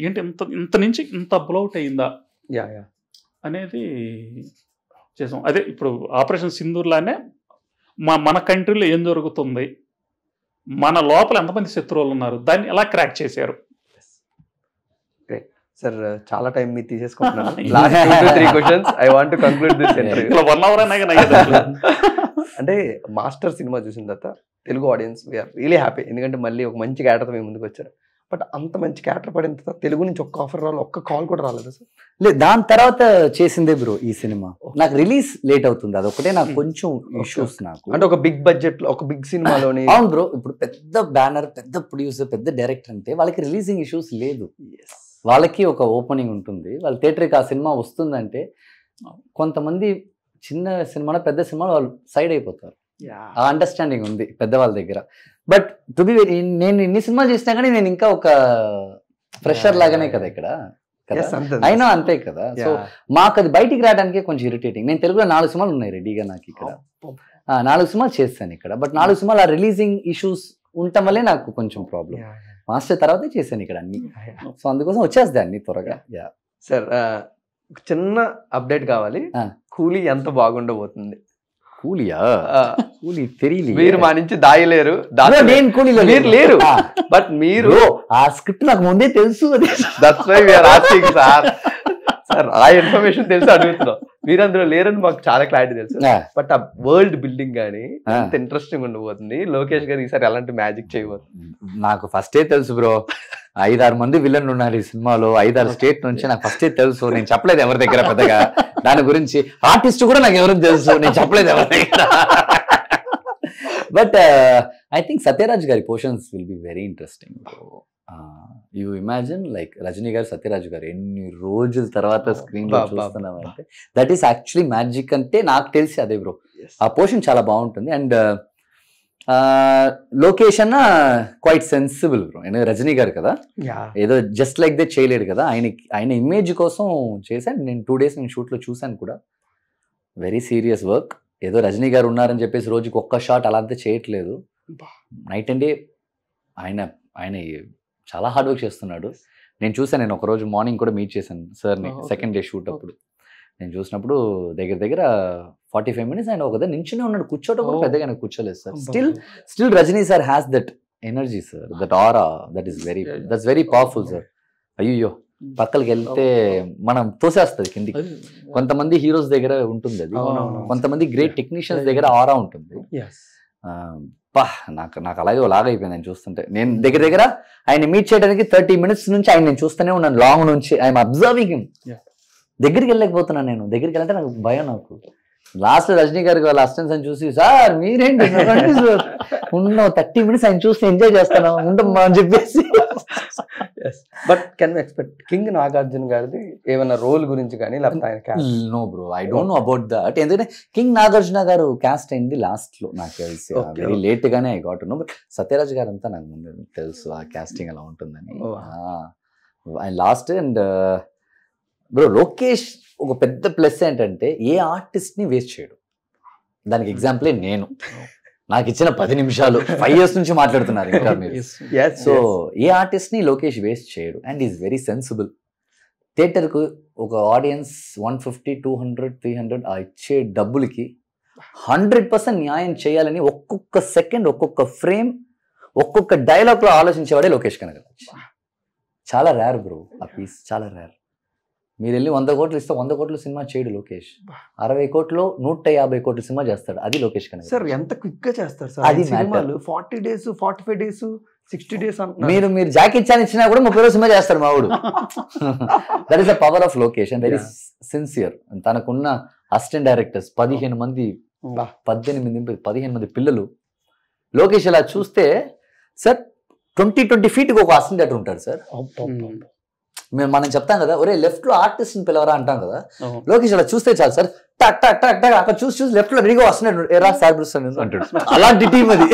ఏంటి ఇంత నుంచి ఇంత బ్లౌట్ అయ్యిందా అనేది చేసాం. అదే ఇప్పుడు ఆపరేషన్ సింధూర్లానే మన కంట్రీలో ఏం జరుగుతుంది, మన లోపల ఎంతమంది శత్రువులు ఉన్నారు, దాన్ని ఎలా క్రాక్ చేశారు. సార్ చాలా టైం మీరు తీసేసుకుంటున్నాను. Last 2 to 3 questions I want to conclude this interview. ఇలా 1 hour అంటే మాస్టర్ సినిమా చూసిన తర్వాత Telugu audience we're really happy, ఎందుకంటే మళ్ళీ ఒక మంచి క్యారెక్టర్తో మేము ముందుకు వచ్చారు. బట్ అంత మంచి క్యారెక్టర్ పడిన తర్వాత తెలుగు నుంచి ఒక్క ఆఫర్ రావాలి, ఒక్క కాల్ కూడా రాలేదు సార్. లేదు, దాని తర్వాత చేసిందే బ్రో ఈ సినిమా. నాకు రిలీజ్ లేట్ అవుతుంది, అదొకటే నాకు కొంచెం ఇష్యూస్. నాకు అంటే ఒక బిగ్ బడ్జెట్ లో ఒక బిగ్ సినిమాలోని. అవును బ్రో, ఇప్పుడు పెద్ద బ్యానర్, పెద్ద ప్రొడ్యూసర్, పెద్ద డైరెక్టర్ అంటే వాళ్ళకి రిలీజింగ్ ఇష్యూస్ లేదు. వాళ్ళకి ఒక ఓపెనింగ్ ఉంటుంది, వాళ్ళ థియేటర్కి ఆ సినిమా వస్తుందంటే. కొంతమంది చిన్న సినిమా పెద్ద సినిమాలు వాళ్ళు సైడ్ అయిపోతారు, ఆ అండర్స్టాండింగ్ ఉంది పెద్దవాళ్ళ దగ్గర. బట్ టు బి వెరీ, నేను ఇన్ని సినిమాలు చేసినా కానీ నేను ఇంకా ఒక ఫ్రెషర్ లాగానే కదా ఇక్కడ అయినా, అంతే కదా. సో మాకు అది బయటికి రావడానికి కొంచెం ఇరిటేటింగ్. నేను తెలుగులో 4 సినిమాలు ఉన్నాయి రెడీగా నాకు ఇక్కడ, 4 సినిమాలు చేస్తాను ఇక్కడ. బట్ 4 సినిమాలు ఆ రిలీజింగ్ ఇష్యూస్ ఉండటం వల్లే నాకు కొంచెం ప్రాబ్లం. మాస్టర్ తర్వాతే చేశాను ఇక్కడ అన్ని, సో అందుకోసం వచ్చేస్తాయి అన్ని త్వరగా. సార్ చిన్న అప్డేట్ కావాలి, కూలీ ఎంత బాగుండబోతుంది? కూలియా? కూలీ తెలియదు, మీరు మా నుంచి దాయలేరు. నేను కూలీలో లేరు, బట్ మీరు ఆ స్క్రిప్ట్ నాకు ముందే తెలుసు. That's why we are asking sir. Sir ఆ ఇన్ఫర్మేషన్ తెలిసి అడుగుతున్నాం, మీరు అందులో లేరని మాకు చాలా క్లారిటీ తెలుసు. బట్ ఆ వరల్డ్ బిల్డింగ్ కానీ ఎంత ఇంట్రెస్టింగ్ ఉండబోతుంది, లోకేష్ గారు ఈసారి ఎలాంటి మ్యాజిక్ చేయబోతుంది? నాకు ఫస్టే తెలుసు బ్రో, 5-6 మంది విలన్లు ఉన్నారు ఈ సినిమాలో, 5-6 స్టేట్ నుంచి. నాకు ఫస్టే తెలుసు, నేను చెప్పలేదు ఎవరి దగ్గర పెద్దగా దాని గురించి. ఆర్టిస్ట్ కూడా నాకు ఎవరు తెలుసు, నేను చెప్పలేదు ఎవరి దగ్గర. బట్ ఐ థింక్ సత్యరాజ్ గారి portions will be very interesting. You imagine like Rajini గారు, సత్యరాజ్ గారు ఎన్ని రోజుల తర్వాత స్క్రీన్ లో చూస్తున్నామంటే దట్ ఈస్ యాక్చువల్లీ మ్యాజిక్. అంటే నాకు తెలిసి అదే బ్రో, ఆ పోర్షన్ చాలా బాగుంటుంది. And location quite sensible bro, Rajini గారు కదా, ఏదో జస్ట్ లైక్ దే చేయలేడు కదా, ఆయన ఇమేజ్ కోసం చేశాను. నేను 2 days నేను షూట్లో చూశాను కూడా. Very serious work. ఏదో రజనీ గారు ఉన్నారని చెప్పేసి రోజుకి ఒక్క షాట్ అలా అంతా చేయట్లేదు. నైట్ అండ్ డే ఆయన చాలా హార్డ్ వర్క్ చేస్తున్నాడు. నేను చూసాను, నేను ఒకరోజు మార్నింగ్ కూడా మీట్ చేశాను సార్ని, సెకండ్ డే షూట్ అప్పుడు. నేను చూసినప్పుడు దగ్గర 45 minutes ఆయన ఒక నించునే ఉన్నాడు, కూర్చోటం కూడా పెద్దగా ఆయన కూర్చోలేదు sir. Still Rajini sir has that energy sir, that aura, that's very powerful sir. అయ్యో పక్కలకి వెళ్తే మనం తోసేస్తుంది కిందికి. కొంతమంది హీరోస్ దగ్గర ఉంటుంది అది, కొంతమంది గ్రేట్ టెక్నీషియన్స్ దగ్గర ఆరా ఉంటుంది. నాకు అలాగే అయిపోయింది ఆయన చూస్తుంటే. నేను దగ్గర ఆయన మీట్ చేయడానికి 30 minutes నుంచి ఆయన నేను చూస్తూనే ఉన్నాను, లాంగ్ నుంచి. I'm observing him. దగ్గరికి వెళ్ళలేకపోతున్నాను నేను, దగ్గరికి వెళ్ళంటే నాకు భయం. నాకు లాస్ట్ రజనీ గారికి వాళ్ళ అసిస్టెంట్స్ అని చూసి, సార్ మీరేంటి ఉన్న 30 minutes ఆయన చూస్తే ఎంజాయ్ చేస్తాను ఉండమ్మా అని చెప్పేసి. But can expect king Nagarjuna గారిది ఏమైనా రోల్ గురించి కానీ? No bro, I don't know about that. ఎందుకంటే కింగ్ నాగార్జున గారు కాస్ట్ అయింది లాస్ట్ లో, నాకు తెలిసి వెరీ లేట్ గానే I got no. But Satyaraj గారు అంతా నాకు ముందు తెలుసు ఆ కాస్టింగ్ అలా ఉంటుందని. ఆయన లాస్ట్. అండ్ బ్రో లోకేష్ ఒక పెద్ద ప్లస్ ఏంటంటే ఏ ఆర్టిస్ట్ ని వేస్ట్ చేయడు. దానికి ఎగ్జాంపులే నేను. నాకు ఇచ్చిన 10 నిమిషాలు 5 years నుంచి మాట్లాడుతున్నారు ఇంకా మీరు. సో ఏ ఆర్టిస్ట్ ని లోకేష్ వేస్ట్ చేయడు. And is very sensible. థియేటర్కు ఒక ఆడియన్స్ 150, 200, 300 ఆ ఇచ్చే డబ్బులకి 100% న్యాయం చేయాలని ఒక్కొక్క సెకండ్, ఒక్కొక్క ఫ్రేమ్, ఒక్కొక్క డైలాగ్లో ఆలోచించేవాడే లోకేష్ కనగరాజ్. చాలా రేర్ బ్రో ఆ పీస్, చాలా రేర్. మీరు వెళ్ళి 100 కోట్లు ఇస్తే 100 కోట్ల సినిమా చేయడు లోకేష్. 60 కోట్లు 150 కోట్ల సినిమా చేస్తాడు, అది లోకేష్ కనగరాజ్. సార్ ఎంత క్విక్ గా చేస్తారు సార్ అది సినిమాలు. 40 days, 45 days, 60 days మీరు జాకీ చాన్ ఇచ్చినా కూడా 30 రోజులు సినిమా చేస్తాడు మావుడు. That is the power of Lokesh and very sincere. తనకున్న అసిస్టెంట్ డైరెక్టర్స్ 15 మంది, 15 మంది పిల్లలు. లోకేష్ ఇలా చూస్తే సార్ 20 feet ఒక అసిస్టెంట్ డైరెక్టర్ ఉంటాడు సార్. మనం చెప్తాం కదా ఒరే లెఫ్ట్ లో ఆర్టిస్ట్ ని పిలవరా అంటాం కదా, అవును. లోకేష్ అలా చూస్తే చాలు సార్ టక్ టక్ టక్ టక్ అక్కడ చూసి లెఫ్ట్ లో రెడీగా వస్తున్నాడు, ఏరా సార్ పిలుస్తాను అంటాడు. అలాంటి టీం అది,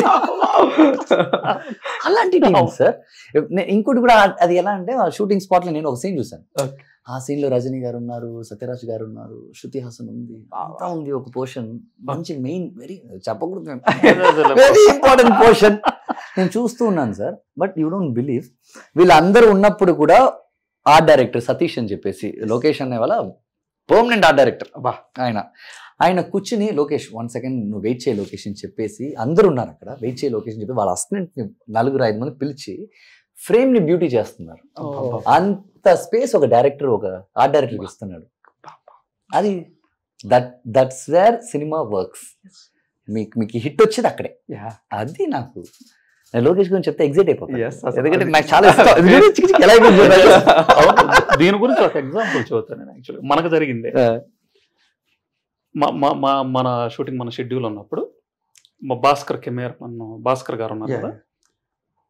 అలాంటి టీం సార్. ఇంకోటి కూడా అది ఎలా అంటే షూటింగ్ స్పాట్ లో నేను ఒక సీన్ చూసాను. ఆ సీన్ లో రజనీ గారు ఉన్నారు, సత్యరాజ్ గారు ఉన్నారు, శృతి హాసన్ ఉంది, అంతా ఉంది. ఒక పోర్షన్ మంచి మెయిన్ వెరీ చెప్పకూడదు, వెరీ ఇంపార్టెంట్ పోర్షన్. నేను చూస్తూ ఉన్నాను sir. But you don't believe, వీళ్ళందరూ ఉన్నప్పుడు కూడా ఆర్ట్ డైరెక్టర్ సతీష్ అని చెప్పేసి, లోకేష్ అనే వాళ్ళ పర్మనెంట్ ఆర్ట్ డైరెక్టర్, ఆయన కూర్చుని లోకేష్ 1 సెకండ్ నువ్వు వెయిట్ చేయి లోకేష్ అని చెప్పేసి, అందరూ ఉన్నారు అక్కడ వెయిట్ చేయి లోకేష్ అని చెప్పి వాళ్ళ అసిస్టెంట్ ని 4-5 మంది పిలిచి ఫ్రేమ్ ని బ్యూటీ చేస్తున్నారు. అంత స్పేస్ ఒక డైరెక్టర్, ఒక ఆర్ట్ డైరెక్టర్ ఇస్తున్నాడు. అది దట్స్ వేర్ సినిమా వర్క్స్. మీకు హిట్ వచ్చేది అక్కడే. అది నాకు లోకేష్ గురించి చెప్తే ఎగ్జైట్ అయిపోతాను, ఎందుకంటే నాకు చాలా ఇష్టం. దీని గురించి ఒక ఎగ్జాంపుల్ చెబుతాను నేను. యాక్చువల్గా మనకు జరిగింది, మన షూటింగ్ మన షెడ్యూల్ ఉన్నప్పుడు మా భాస్కర్ కెమెరా, భాస్కర్ గారు ఉన్నారు కదా,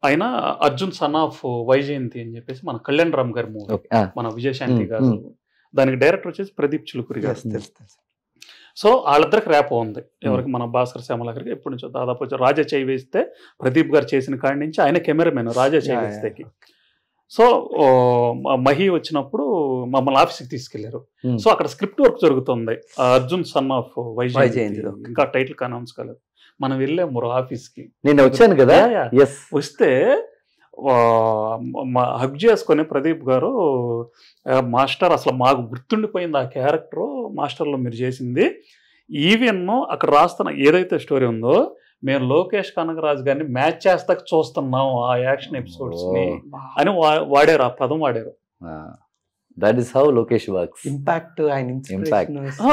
ఆయన అర్జున్ సన్ ఆఫ్ వైజయంతి అని చెప్పేసి మన కళ్యాణ్ రామ్ గారి మూవీ, మన విజయశాంతి గారు, దానికి డైరెక్టర్ వచ్చేసి ప్రదీప్ చిలుకూరి గారు. సో వాళ్ళిద్దరికి ర్యాప్ ఉంది. ఎవరికి? మన భాస్కర్ శ్యామల గారికి ఎప్పటి నుంచో దాదాపు రాజా చేయి వేస్తే ప్రదీప్ గారు చేసిన కాడి నుంచి ఆయన కెమెరామెన్ రాజా చేయి వేస్తేకి. సో మహి వచ్చినప్పుడు మమ్మల్ని ఆఫీస్కి తీసుకెళ్లారు. సో అక్కడ స్క్రిప్ట్ వర్క్ జరుగుతుంది, అర్జున్ సన్ ఆఫ్ వైజయంతి, ఇంకా టైటిల్ అనౌన్స్ కాలేదు. మనం వెళ్ళాము ఆఫీస్కి, నేను వచ్చాను కదా. వస్తే హగ్ చేసుకొని ప్రదీప్ గారు, మాస్టర్ అసలు మాకు గుర్తుండిపోయింది ఆ క్యారెక్టర్ మాస్టర్లో మీరు చేసింది. ఈవెన్ అక్కడ రాస్తున్న ఏదైతే స్టోరీ ఉందో, మేము లోకేష్ కనగరాజు గారిని మ్యాచ్ చేస్తాక చూస్తున్నాం ఆ యాక్షన్ ఎపిసోడ్స్ ని అని వాడారు, ఆ పదం వాడారు. That is how Lokesh works. Impact,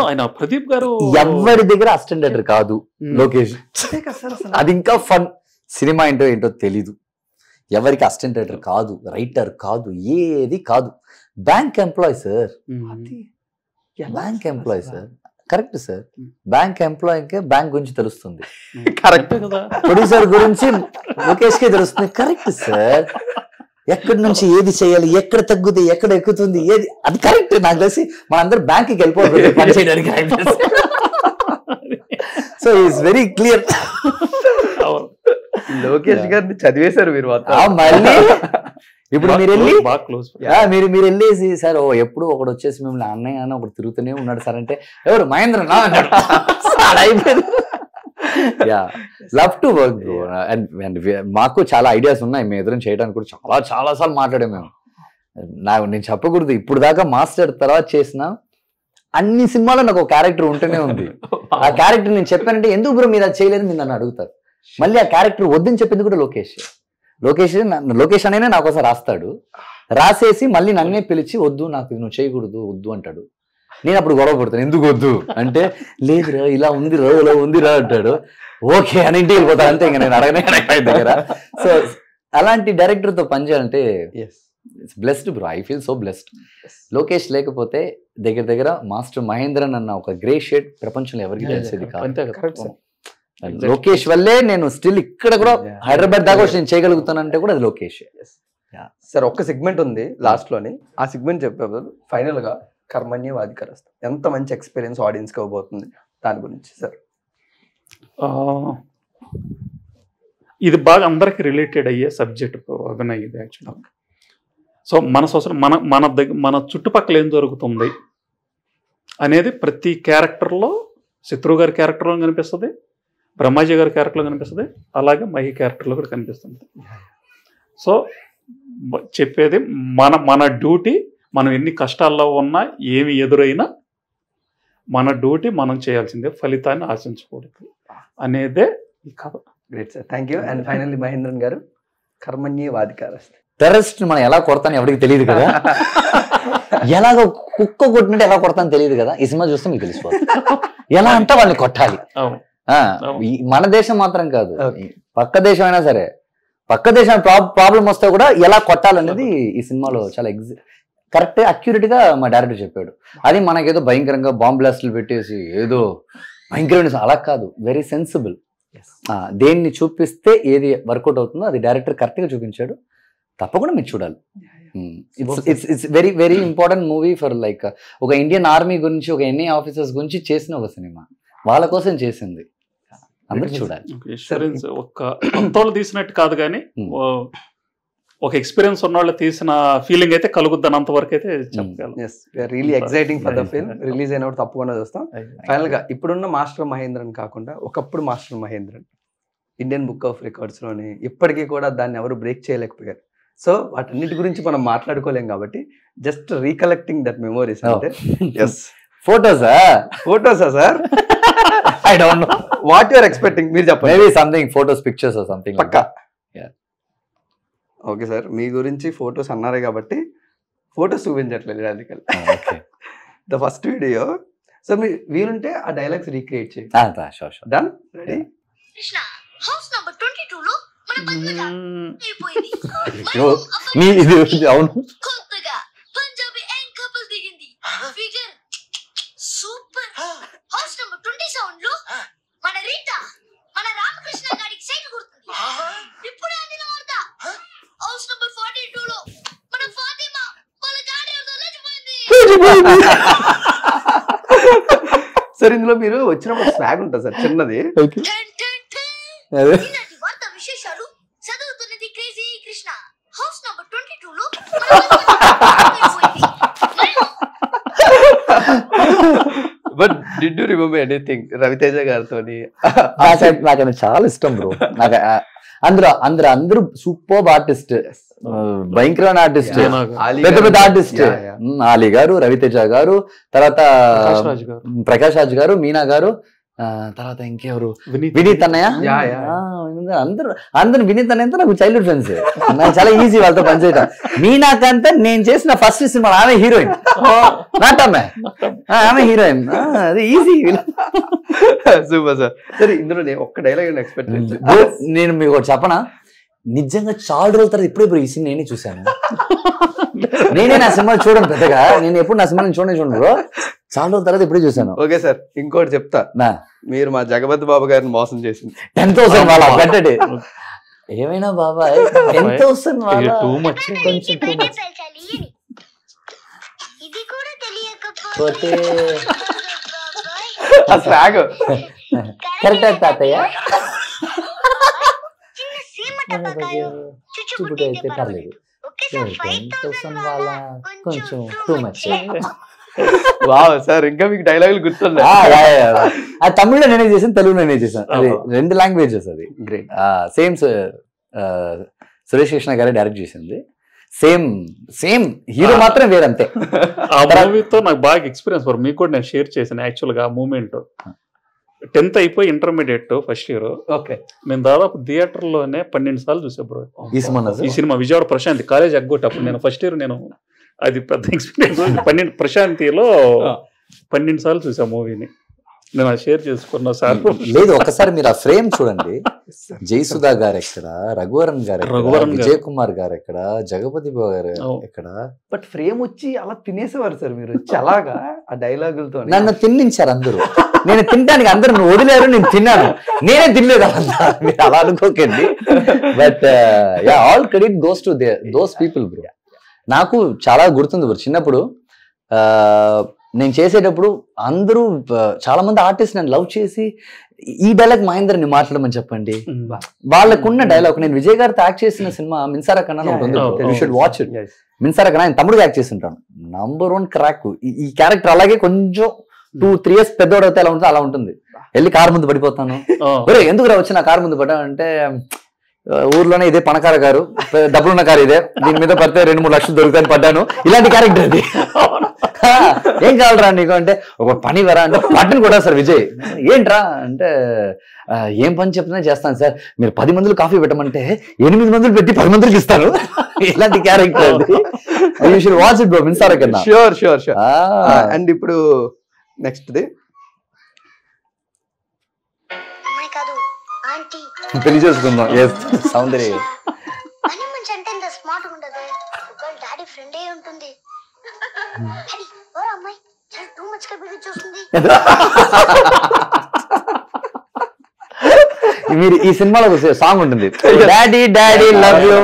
ఆయన ప్రదీప్ గారు ఎవరి దగ్గర అసిస్టెంట్ డైరెక్టర్ కాదు లోకేష్. అది ఇంకా ఫన్. సినిమా ఏంటో ఏంటో తెలీదు, ఎవరికి అసిస్టెంట్ డైరెక్టర్ కాదు, రైటర్ కాదు, ఏది కాదు. Bank employee sir, bank employee sir. Correct sir, bank ఎంప్లాయీకే బ్యాంక్ గురించి తెలుస్తుంది. కరెక్ట్ కదా. ప్రొడ్యూసర్ గురించి లోకేష్ కే తెలుస్తుంది. Correct sir. ఎక్కడి నుంచి ఏది చేయాలి, ఎక్కడ తగ్గుతుంది, ఎక్కడ ఎక్కుతుంది, ఏది, అది కరెక్ట్. నాకు తెలిసి మనందరూ బ్యాంక్కి వెళ్ళిపోతుంది పని చేయడానికి. So is very clear. Lokesh గారిని చదివేశారు మీరు. మళ్ళీ ఇప్పుడు మీరు వెళ్ళేసి సార్ ఎప్పుడు ఒకడు వచ్చేసి మిమ్మల్ని అన్నయ్య అని ఒకటి తిరుగుతూనే ఉన్నాడు సార్ అంటే, ఎవరు? మహేంద్ర నా అన్నాడు. Love to work bro. And మాకు చాలా ఐడియాస్ ఉన్నాయి, మేము ఎదురు చేయడానికి కూడా చాలా సార్లు మాట్లాడాము మేము. నేను చెప్పకూడదు, ఇప్పుడు దాకా మాస్టర్ తర్వాత చేసిన అన్ని సినిమాలో నాకు ఒక క్యారెక్టర్ ఉంటూనే ఉంది. ఆ క్యారెక్టర్ నేను చెప్పానంటే ఎందుకు బ్రో మీరు అది చేయలేదు మీరు నన్ను అడుగుతారు. మళ్ళీ ఆ క్యారెక్టర్ వద్దని చెప్పింది కూడా లోకేష్ అనేనే నాకోసం రాస్తాడు. రాసేసి మళ్ళీ నన్నే పిలిచి వద్దు నాకు నువ్వు చేయకూడదు వద్దు అంటాడు. నేను అప్పుడు గొడవ పడతాను, ఎందుకు వద్దు అంటే, లేదురా ఇలా ఉంది రా ఇలా ఉంది రా అంటాడు. ఓకే అని ఇంటికి వెళ్ళిపోతాను అంతే, ఇంకా నేను అడగనే దగ్గర. సో అలాంటి డైరెక్టర్తో పనిచేయాలంటే it's blessed bro. I feel so blessed. Lokesh లేకపోతే దగ్గర మాస్టర్ మహేంద్రన్ అన్న ఒక గ్రే షేడ్ ప్రపంచంలో ఎవరికి తెలిసేది కాదు. లోకేష్ వల్లే నేను స్టిల్ ఇక్కడ కూడా హైదరాబాద్ దాకా నేను చేయగలుగుతానంటే కూడా అది లోకేష్. సార్ ఒక్క సెగ్మెంట్ ఉంది లాస్ట్ లోని, ఆ సెగ్మెంట్ చెప్పే ఫైనల్ గా కర్మణ్యవాధికారస్తు ఎంత మంచి ఎక్స్పీరియన్స్ ఆడియన్స్ కి అవబోతుంది దాని గురించి సార్. ఇది బాగా అందరికి రిలేటెడ్ అయ్యే సబ్జెక్ట్ అభినయ్ ఇది యాక్చువల్గా. సో మన సొసైటీ మన చుట్టుపక్కల ఏం జరుగుతుంది అనేది ప్రతి క్యారెక్టర్లో, శత్రువు గారి క్యారెక్టర్లో కనిపిస్తుంది, బ్రహ్మాజీ గారి క్యారెక్టర్లో కనిపిస్తుంది, అలాగే మహి క్యారెక్టర్లో కూడా కనిపిస్తుంది. సో చెప్పేది మన డ్యూటీ, మనం ఎన్ని కష్టాల్లో ఉన్నా ఏమి ఎదురైనా మన డ్యూటీ మనం చేయాల్సిందే, ఫలితాన్ని ఆశించకూడదు అనేదే ఈ కథ. Great sir, thank you. And finally Mahendran గారు, కర్మణ్యవాధికారస్తు. టెర్రరిస్ట్ మనం ఎలా కొడతాను ఎవరికి తెలియదు కదా, ఎలాగో కుక్క కొట్టినట్టు ఎలా కొడతాను తెలియదు కదా. ఈ సినిమా చూస్తే మీకు తెలిసిపోతుంది ఎలా అంటే వాళ్ళని కొట్టాలి. మన దేశం మాత్రం కాదు, పక్క దేశం అయినా సరే, పక్క దేశం ప్రాబ్లం వస్తే కూడా ఎలా కొట్టాలనేది ఈ సినిమాలో చాలా కరెక్ట్ అక్యూరేట్ గా మా డైరెక్టర్ చెప్పాడు. అది మనకేదో భయంకరంగా బాంబ్ బ్లాస్టులు పెట్టేసి ఏదో భయంకరమైన అలా కాదు, వెరీ సెన్సిబుల్. దేన్ని చూపిస్తే ఏది వర్కౌట్ అవుతుందో అది డైరెక్టర్ కరెక్ట్ గా చూపించాడు. తప్పకుండా మీరు చూడాలి. It's very very important movie for like ఒక ఇండియన్ ఆర్మీ గురించి, ఒక ఎన్ఐ ఆఫీసర్స్ గురించి చేసిన ఒక సినిమా, వాళ్ళ కోసం చేసింది, అందరూ చూడాలి. ఇన్సూరెన్స్ ఒక్క అంతోళ్ళు తీసినట్టు కాదు కానీ ఒక ఎక్స్పీరియన్స్ ఉన్న వాళ్ళు తీసిన ఫీలింగ్ అయితే కలుగుద్దని అంతవరకు అయితే చెప్పగలం. Really exciting for the film. Release అయినప్పుడు తప్పకుండా చూస్తాం. ఫైనల్ గా ఇప్పుడున్న మాస్టర్ మహేంద్రన్ కాకుండా ఒకప్పుడు master Mahendran Indian book of records లోని ఇప్పటికీ కూడా దాన్ని ఎవరు బ్రేక్ చేయలేకపోయారు. సో వాటన్నిటి గురించి మనం మాట్లాడుకోలేం కాబట్టి జస్ట్ రీకలెక్టింగ్ దట్ మెమోరీస్ అంటే ఫోటోసా sir? I don't know what you are expecting, మీరు చెప్పండి. Maybe something photos, pictures or something పక్కా. ఓకే సార్, మీ గురించి ఫొటోస్ అన్నారే కాబట్టి ఫొటోస్ చూపించట్లేదు రాజికల్. The first video. సో మీరు వీలుంటే ఆ డైలాగ్స్ రీక్రియేట్ చేయండి. Done, ready? హౌస్ నంబర్ 22 లో మన బంగ్లా అయిపోయింది. అవును, కొత్తగా పంజాబీ యాంగ్ కపుల్ దిగింది. Figure super. హౌస్ నంబర్ 27 లో మన రీటా మన రామకృష్ణ గారికి సైట్ కొడుతుంది. ఇప్పుడే అందిన వార్త. హౌస్ నంబర్ 42 లో మన ఫాతిమా వాళ్ళ గాడి లేచిపోయింది. సార్ ఇందులో మీరు వచ్చినప్పుడు స్వాగ్ ఉంటుంది సార్, చిన్నది. వార్త విశేషాలు చదువుతున్నది క్రేజీ కృష్ణ. హౌస్ నంబర్ 22 లో but did you remember anything Raviteja గారితో? నాకు చాలా ఇష్టం బ్రో. నాకు అందరూ సూపర్ ఆర్టిస్ట్, భయంకరమైన ఆర్టిస్ట్, పెద్ద పెద్ద ఆర్టిస్ట్. ఆలీ గారు, రవితేజ గారు, తర్వాత ప్రకాష్ రాజ్ గారు, మీనా గారు, తర్వాత ఇంకెవరు, వినీత్ అన్నయ్య. అందరు వినీత్ అన్నయ్యతో నాకు చైల్డ్హుడ్ ఫ్రెండ్స్. నాకు చాలా ఈజీ వాళ్ళతో పనిచేయటం. మీనాకంతా నేను చేసిన ఫస్ట్ సినిమా ఆమె హీరోయిన్, నాట్ ఆమె హీరోయిన్. అది ఈజీ. Super sir. సరే ఇందులో ఒక్క డైలాగ్ ఎక్స్పెక్ట్. నేను మీకు ఒకటి చెప్పనా, నిజంగా చాలా రోజుల తర్వాత ఇప్పుడు ఈ సినిమా నేనే చూశాను. నేనే నా సినిమా చూడను పెద్దగా, నేను ఎప్పుడు నా సినిమా చూడను బ్రో, చాలా రోజుల తర్వాత ఇప్పుడే చూసాను. ఓకే సార్, ఇంకోటి చెప్తా. మీరు మా జగపతి బాబు గారిని మోసం చేసింది 10,000 వాళ్ళ పెట్టండి. ఏమైనా బాబాయ్ 10,000 వాళ్ళ కొంచెం టూ మచ్. ఇది కూడా తెలియకపోతే కరెక్ట్ తాతయ్య. చుట్టుపుట్టు అయితే పర్లేదు, 10,000 వాళ్ళ కొంచెం టూ మచ్. వావ్ సార్, ఇంకా మీకు డైలాగులు గుర్తున్నాయి? ఆ తమిళ్లో నేనే చేసాను, తెలుగులో నేనే చేశాను. అది 2 లాంగ్వేజెస్. అది గ్రేట్. సేమ్ సురేష్ కృష్ణ గారే డైరెక్ట్ చేసింది. సేమ్ హీరో మాత్రం వేరంతే. ఆ మూవీతో నాకు బాగా ఎక్స్పీరియన్స్. మీకు కూడా నేను షేర్ చేశాను యాక్చువల్గా ఆ మూమెంట్. 10th అయిపోయి ఇంటర్మీడియట్ ఫస్ట్ ఇయర్. ఓకే, నేను దాదాపు థియేటర్ లోనే 12 సార్లు చూసా బ్రో ఈ సినిమా. విజయవాడ ప్రశాంతి కాలేజ్ ఎగ్గొట్టి అప్పుడు నేను ఫస్ట్ ఇయర్. నేను అది పెద్ద ఎక్స్పీరియన్స్. 12 ప్రశాంతిలో 12 సార్లు చూసా మూవీని. నేను షేర్ చేసుకున్నా సార్. లేదు, ఒకసారి మీరు ఆ ఫ్రేమ్ చూడండి. జయసుధా గారు ఎక్కడ, రఘువరన్ గారు, విజయ్ కుమార్ గారు ఎక్కడ, జగపతి బాబు గారు ఎక్కడ. బట్ ఫ్రేమ్ వచ్చి అలా తినేసేవారు సార్ మీరు చాలాగా ఆ డైలాగులతో. నన్ను తిన్నించారు అందరూ. నేను తినడానికి అందరూ నన్ను వదిలేరు, నేను తిన్నాను. నేనే తినలేదు అంతా, మీరు అలా అనుకోకండి. But all credit goes to those people bro. నాకు చాలా గుర్తుంది బ్రో, చిన్నప్పుడు నేను చేసేటప్పుడు అందరూ చాలా మంది ఆర్టిస్ట్ నన్ను లవ్ చేసి ఈ డైలాగ్ మహేంద్రని మాట్లాడమని చెప్పండి. వాళ్ళకున్న డైలాగ్. నేను విజయ్ గారితో యాక్ట్ చేసిన సినిమా మిన్సారా కన్నా ఉంటుంది, యూ షుడ్ వాచ్ ఇట్. మిన్సారా కన్నా ఆయన తమ్ముడుగా యాక్ట్ చేసి ఉంటాను. #1 క్రాక్. ఈ క్యారెక్టర్ అలాగే కొంచెం 2-3 years పెద్దోడు అయితే ఎలా ఉంటుంది అలా ఉంటుంది. వెళ్ళి కారు ముందు పడిపోతాను. ఎందుకు రా వచ్చి నా కారు ముందు పడ్డా అంటే, ఊర్లోనే ఇదే పణకార కారు, డబ్బులున్న కారు ఇదే, దీని మీద పడితే 2-3 లక్షలు దొరుకుతాయని పడ్డాను. ఇలాంటి క్యారెక్టర్ అది. ఏం కావాలరా నీకు అంటే, ఒక పని వరా అంటే పట్టను కూడా సార్ విజయ్. ఏంట్రా అంటే, ఏం పని చెప్తున్నా చేస్తాను సార్. మీరు 10 మందిలో కాఫీ పెట్టమంటే 8 మందులు పెట్టి 10 మందికి ఇస్తాను. ఇలాంటి క్యారెక్టర్ అది. You should watch it bro, Minsara Kanna. Sure. And ఇప్పుడు నెక్స్ట్ ది పెళ్లి చేసుకుందాం. సౌందర్య స్మార్ట్ ఉండదు, డాడీ ఫ్రెండ్ ఏ ఉంటుంది. అమ్మాయి టూ మచ్ గా చూస్తుంది. మీరు ఈ సినిమాలో ఒక సాంగ్ ఉంటుంది, డాడీ డాడీ లవ్ యూ.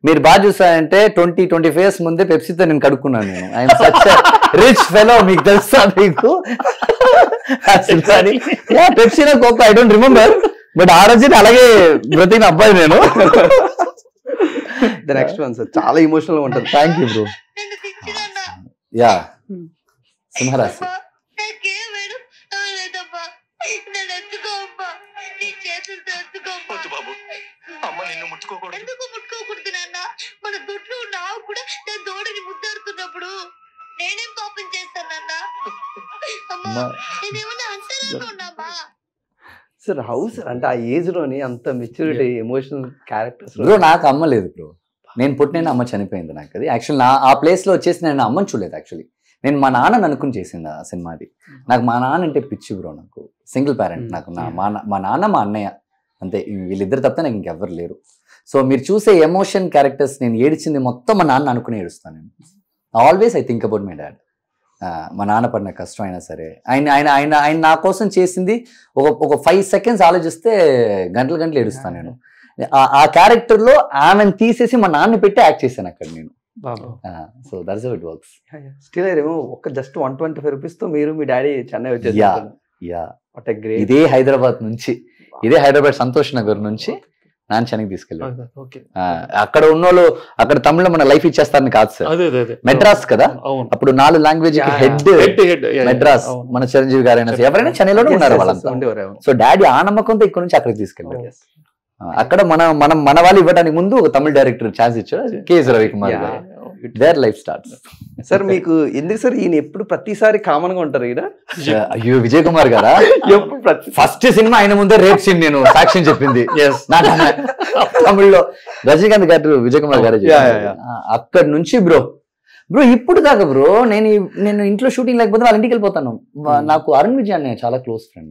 మీరు బాగా చూసారంటే 20-25 years ముందే పెప్సీతో నేను కడుక్కున్నాను. నేను ఐఎమ్ సచ్ రిచ్ ఫెలో, మీకు తెలుసా మీకు పెప్సీలో కోక ఐ డోంట్ రిమెంబర్, బట్ ఆ రోజు అలాగే బ్రతికిన అబ్బాయి నేను. ద నెక్స్ట్ వన్ సార్ చాలా ఎమోషనల్ గా ఉంటుంది. Thank you bro. యా సింహరాశి. ఎందుకు ముట్టుకోకూడదు నాన్న? మన దొడ్లో ఉన్న ఆవు కూడా తన దూడని ముద్దాడుతున్నప్పుడు నేనేం పాపం చేస్తానన్నా? అమ్మా నేనేమన్నా అంతరంగా ఉన్నామా? సార్ హౌ సార్ అంటే ఆ ఏజ్ లోని అంత మెచ్యూరిటీ ఎమోషనల్ క్యారెక్టర్స్. బ్రో నాకు అమ్మ లేదు బ్రో, నేను పుట్టిన అమ్మ చనిపోయింది. నాకు అది యాక్చువల్ నా ఆ ప్లేస్ లో వచ్చేసి నేను అమ్మని చూడలేదు. యాక్చువల్లీ నేను మా నాన్నని అనుకుని చేసింది ఆ సినిమాది. నాకు మా నాన్న అంటే పిచ్చి బ్రో, నాకు సింగిల్ పేరెంట్. నాకు మా నాన్న మా అన్నయ్య అంతే, వీళ్ళిద్దరు తప్పితే నాకు ఇంకెవ్వరు లేరు. సో మీరు చూసే ఎమోషన్ క్యారెక్టర్స్ నేను ఏడిచింది మొత్తం మా నాన్న అనుకుని ఏడుస్తాను నేను. Always I think about my dad. మా నాన్న పడిన కష్టం అయినా సరే, ఆయన నా కోసం చేసింది ఒక 5 seconds ఆలోచిస్తే గంటలు ఏడుస్తాను నేను. ఆ క్యారెక్టర్లో ఆమెను తీసేసి మా నాన్న పెట్టి యాక్ట్ చేశాను అక్కడ నేను. So that's how it works. Still ఏమో ఒక జస్ట్ 125 rupees తో మీరు మీ డాడీ చెన్నై వచ్చేసారు. ఇదే హైదరాబాద్ నుంచి, ఇదే హైదరాబాద్ సంతోష్ నగర్ నుంచి నాన్న చెన్నైకి తీసుకెళ్ళాడు. అక్కడ ఉన్నోళ్ళు అక్కడ తమిళ మన లైఫ్ ఇచ్చేస్తారని కాదు సార్, మెడ్రాస్ కదా అప్పుడు 4 language హెడ్ మెడ్రాస్. మన చిరంజీవి గారైనా ఎవరైనా చెన్నైలోనే ఉన్నారు వాళ్ళంతా. సో డాడీ ఆ నమ్మకంతో ఇక్కడ నుంచి అక్కడికి తీసుకెళ్ళాడు. అక్కడ మన వాళ్ళు ఇవ్వడానికి ముందు ఒక తమిళ డైరెక్టర్ ఛాన్స్ ఇచ్చాడు, కేఎస్ రవికుమార్ గారు. Their life starts. సార్ మీకు ఎందుకు సార్ ఈయన ఎప్పుడు ప్రతిసారి కామన్ గా ఉంటారు ఈయన? అయ్యో విజయ్ కుమార్ గారా, ఫస్ట్ సినిమా ఆయన ముందే రేప్ సీన్ నేను సాక్ష్యం చెప్పింది తమిళ్లో రజనీకాంత్ గారు విజయ్ కుమార్ గారు. అక్కడి నుంచి బ్రో ఇప్పుడు దాకా బ్రో నేను ఇంట్లో షూటింగ్ లేకపోతే వాళ్ళ ఇంటికి వెళ్ళిపోతాను. నాకు అరుణ్ విజయ్ అనే చాలా close friend,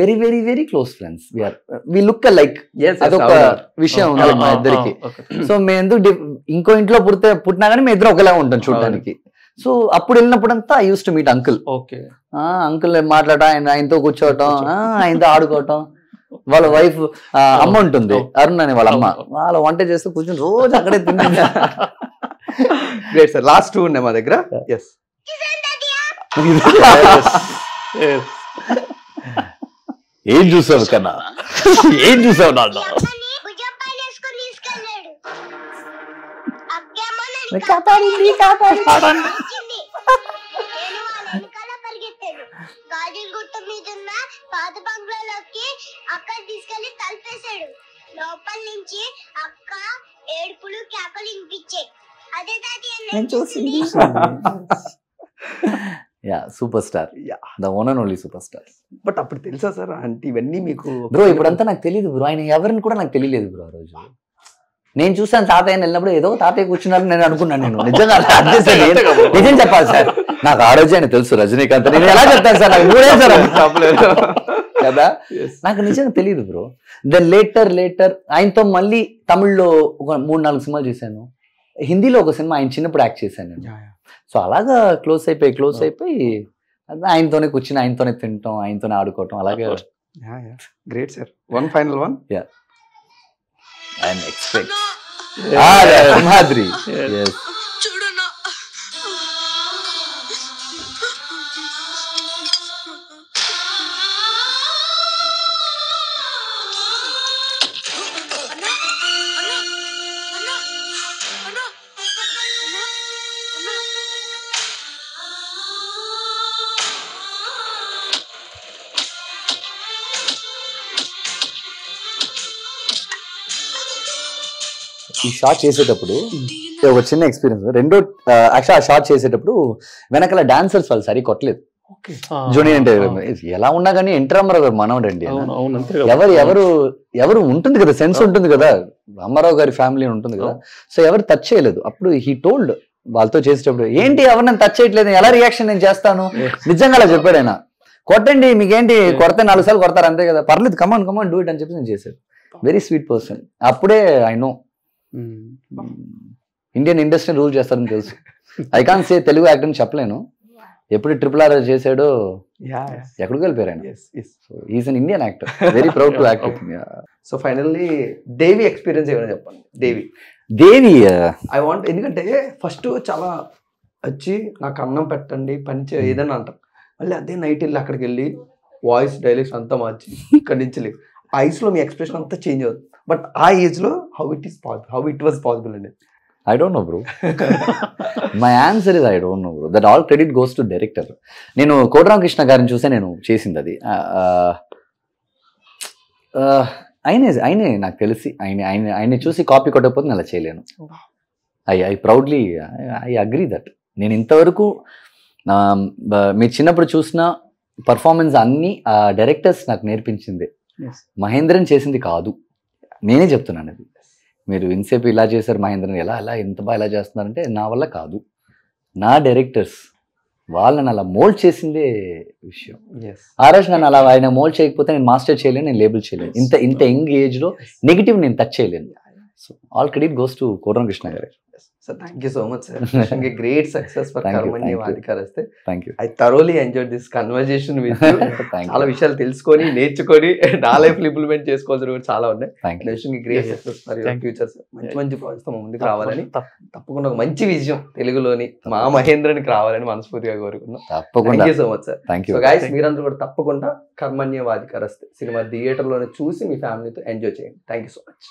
very very very close friends. We look like అదొక విషయం ఉంది మా ఇద్దరికి. సో మేము ఎందుకు ఇంకో ఇంట్లో పుట్టినా కానీ మేము ఇద్దరు ఒకలా ఉంటాం చూడడానికి. సో అప్పుడు వెళ్ళినప్పుడంతా I use to meet uncle. Uncle మాట్లాడటం, ఆయనతో కూర్చోవటం, ఆయనతో ఆడుకోవటం. వాళ్ళ వైఫ్ అమ్మ ఉంటుంది అరుణ్ అని వాళ్ళ అమ్మ, వాళ్ళ వంట చేస్తూ కూర్చొని రోజు అక్కడే తింటుంది. Great sir. లాస్ట్ 2 ఉన్నాయి మా దగ్గర. ఎస్ ఏం చూసావు కన్నా, ఏం చూసావు నాన్న? గాజులగుట్ట మీద ఉన్న పాత బంగ్లాలోకి అక్క తీసుకెళ్లి తలపేశాడు. లోపల నుంచి అక్క ఏడుపులు కేకలు వినిపించాయి. అదే తాతయ్య నేను చూసింది. Yeah super star, the one and only super star. But అప్పుడు తెలుసా సార్ అంటే ఇవన్నీ మీకు? బ్రో ఇప్పుడంతా నాకు తెలియదు బ్రో, ఆయన ఎవరిని కూడా నాకు తెలియలేదు బ్రో. ఆ రోజు నేను చూసాను తాతయ్యని వెళ్ళినప్పుడు ఏదో తాతయ్య కూర్చున్నారని నేను అనుకున్నాను. నేను నిజంగా నిజం చెప్పాలి సార్, నాకు ఆ రోజు ఆయన తెలుసు రజనీకాంత్. నేను ఎలా చెప్తాను సార్, నాకు 3 years కదా, నాకు నిజంగా తెలియదు బ్రో. దెన్ లేటర్ ఆయనతో మళ్ళీ తమిళ్లో ఒక 3-4 సినిమాలు చూశాను. హిందీలో ఒక సినిమా ఆయన చిన్నప్పుడు యాక్ట్ చేశాను నేను. సో అలాగా క్లోజ్ అయిపోయి ఆయనతోనే కూర్చుని, ఆయనతోనే తింటాం, ఆయనతోనే ఆడుకోవటం, అలాగే. Great sir. One final one. I'm expect Simhadri. ఈ షాట్ చేసేటప్పుడు ఒక చిన్న ఎక్స్పీరియన్స్. రెండో యాక్చువల్ ఆ షాట్ చేసేటప్పుడు వెనకాల డాన్సర్స్ వాళ్ళు సరి కొట్టలేదు. జూనియర్ అంటే ఎలా ఉన్నా కానీ ఎన్టీ రామారావు గారు మనవడండి. ఎవరు ఉంటుంది కదా, సెన్స్ ఉంటుంది కదా, రామారావు గారి ఫ్యామిలీ ఉంటుంది కదా. సో ఎవరు టచ్ చేయలేదు. అప్పుడు హీ టోల్డ్ వాళ్ళతో చేసేటప్పుడు, ఏంటి ఎవరు నన్ను టచ్ చేయట్లేదు, ఎలా రియాక్షన్ నేను చేస్తాను. నిజంగా అలా చెప్పాడు ఆయన. కొట్టండి, మీకేంటి కొడితే 4 సార్లు కొడతారు అంతే కదా, పర్లేదు, కమాన్ డూ ఇట్ అని చెప్పి నేను చేశాను. Very sweet person. అప్పుడే I know Indian industry rule చేస్తారని తెలుసు. I can say Telugu actor అని చెప్పలేను, ఎప్పుడు RRR చేశాడో యా ఎక్కడికి వెళ్ళిపోయారు ఆయన. Yes yes. So is an Indian actor, very proud to act. So finally Devi experience ఏమైనా చెప్పండి. దేవి ఐ వాంట్, ఎందుకంటే ఫస్ట్ చాలా వచ్చి నాకు అన్నం పెట్టండి పని ఏదైనా అంటాం, మళ్ళీ అదే నైట్ వెళ్ళి అక్కడికి వెళ్ళి వాయిస్ డైలాగ్స్ అంతా మార్చి ఇక్కడి నుంచి లేదు ఐస్ లో మీ ఎక్స్ప్రెషన్ అంతా చేంజ్ అవుతుంది. బట్ ఆ ఏజ్ లో హౌ ఇట్ వాజ్ పాసిబుల్ అండి? I don't know, bro. My answer is I don't know, bro. That all credit goes to director. నేను కోటి రామకృష్ణ గారిని చూసే నేను చేసింది అది. ఆయనే నాకు తెలిసి ఆయన్ని చూసి కాపీ కొట్టకపోతే నేను అలా చేయలేను. I proudly I agree that. నేను ఇంతవరకు మీరు చిన్నప్పుడు చూసిన పర్ఫార్మెన్స్ అన్ని ఆ డైరెక్టర్స్ నాకు నేర్పించింది, మహేంద్రన్ చేసింది కాదు. నేనే చెప్తున్నాను అది. మీరు ఇన్సేపు ఇలా చేశారు మహేంద్రన్, ఎలా ఎంత బాగా ఇలా చేస్తున్నారంటే నా వల్ల కాదు, నా డైరెక్టర్స్ వాళ్ళని అలా మోల్డ్ చేసిందే విషయం. ఆ రోజు నన్ను అలా ఆయన మోల్డ్ చేయకపోతే నేను మాస్టర్ చేయలేను, నేను లేబుల్ చేయలేను. ఇంత యంగ్ ఏజ్లో నెగిటివ్ నేను టచ్ చేయలేను. So all credit goes to కోటి రామకృష్ణ గారు. So thank you so much, sir. Wishing a great success for Karmanya Vadikaraste. Thank you. I thoroughly enjoyed this conversation with you. Thank చాలా you. విషయాలు తెలుసుకొని నేర్చుకొని నా life లో implement చేసుకోవాల్సిన కూడా చాలా ఉన్నాయి. Thank you. Wishing great success for your future. మంచి ప్రాజెక్ట్స్ తో ముందుకు రావాలని, తప్పకుండా ఒక మంచి విజయం తెలుగులోని మా మహేంద్రనికి రావాలని మనస్ఫూర్తిగా కోరుకున్నాం. తప్పకుండా. Thank you so much sir. Thank you. So guys, మీరందరూ కూడా తప్పకుండా కర్మణ్య వాదికరస్తే సినిమా థియేటర్ లోనే చూసి మీ ఫ్యామిలీతో ఎంజాయ్ చేయండి. Thank you so much.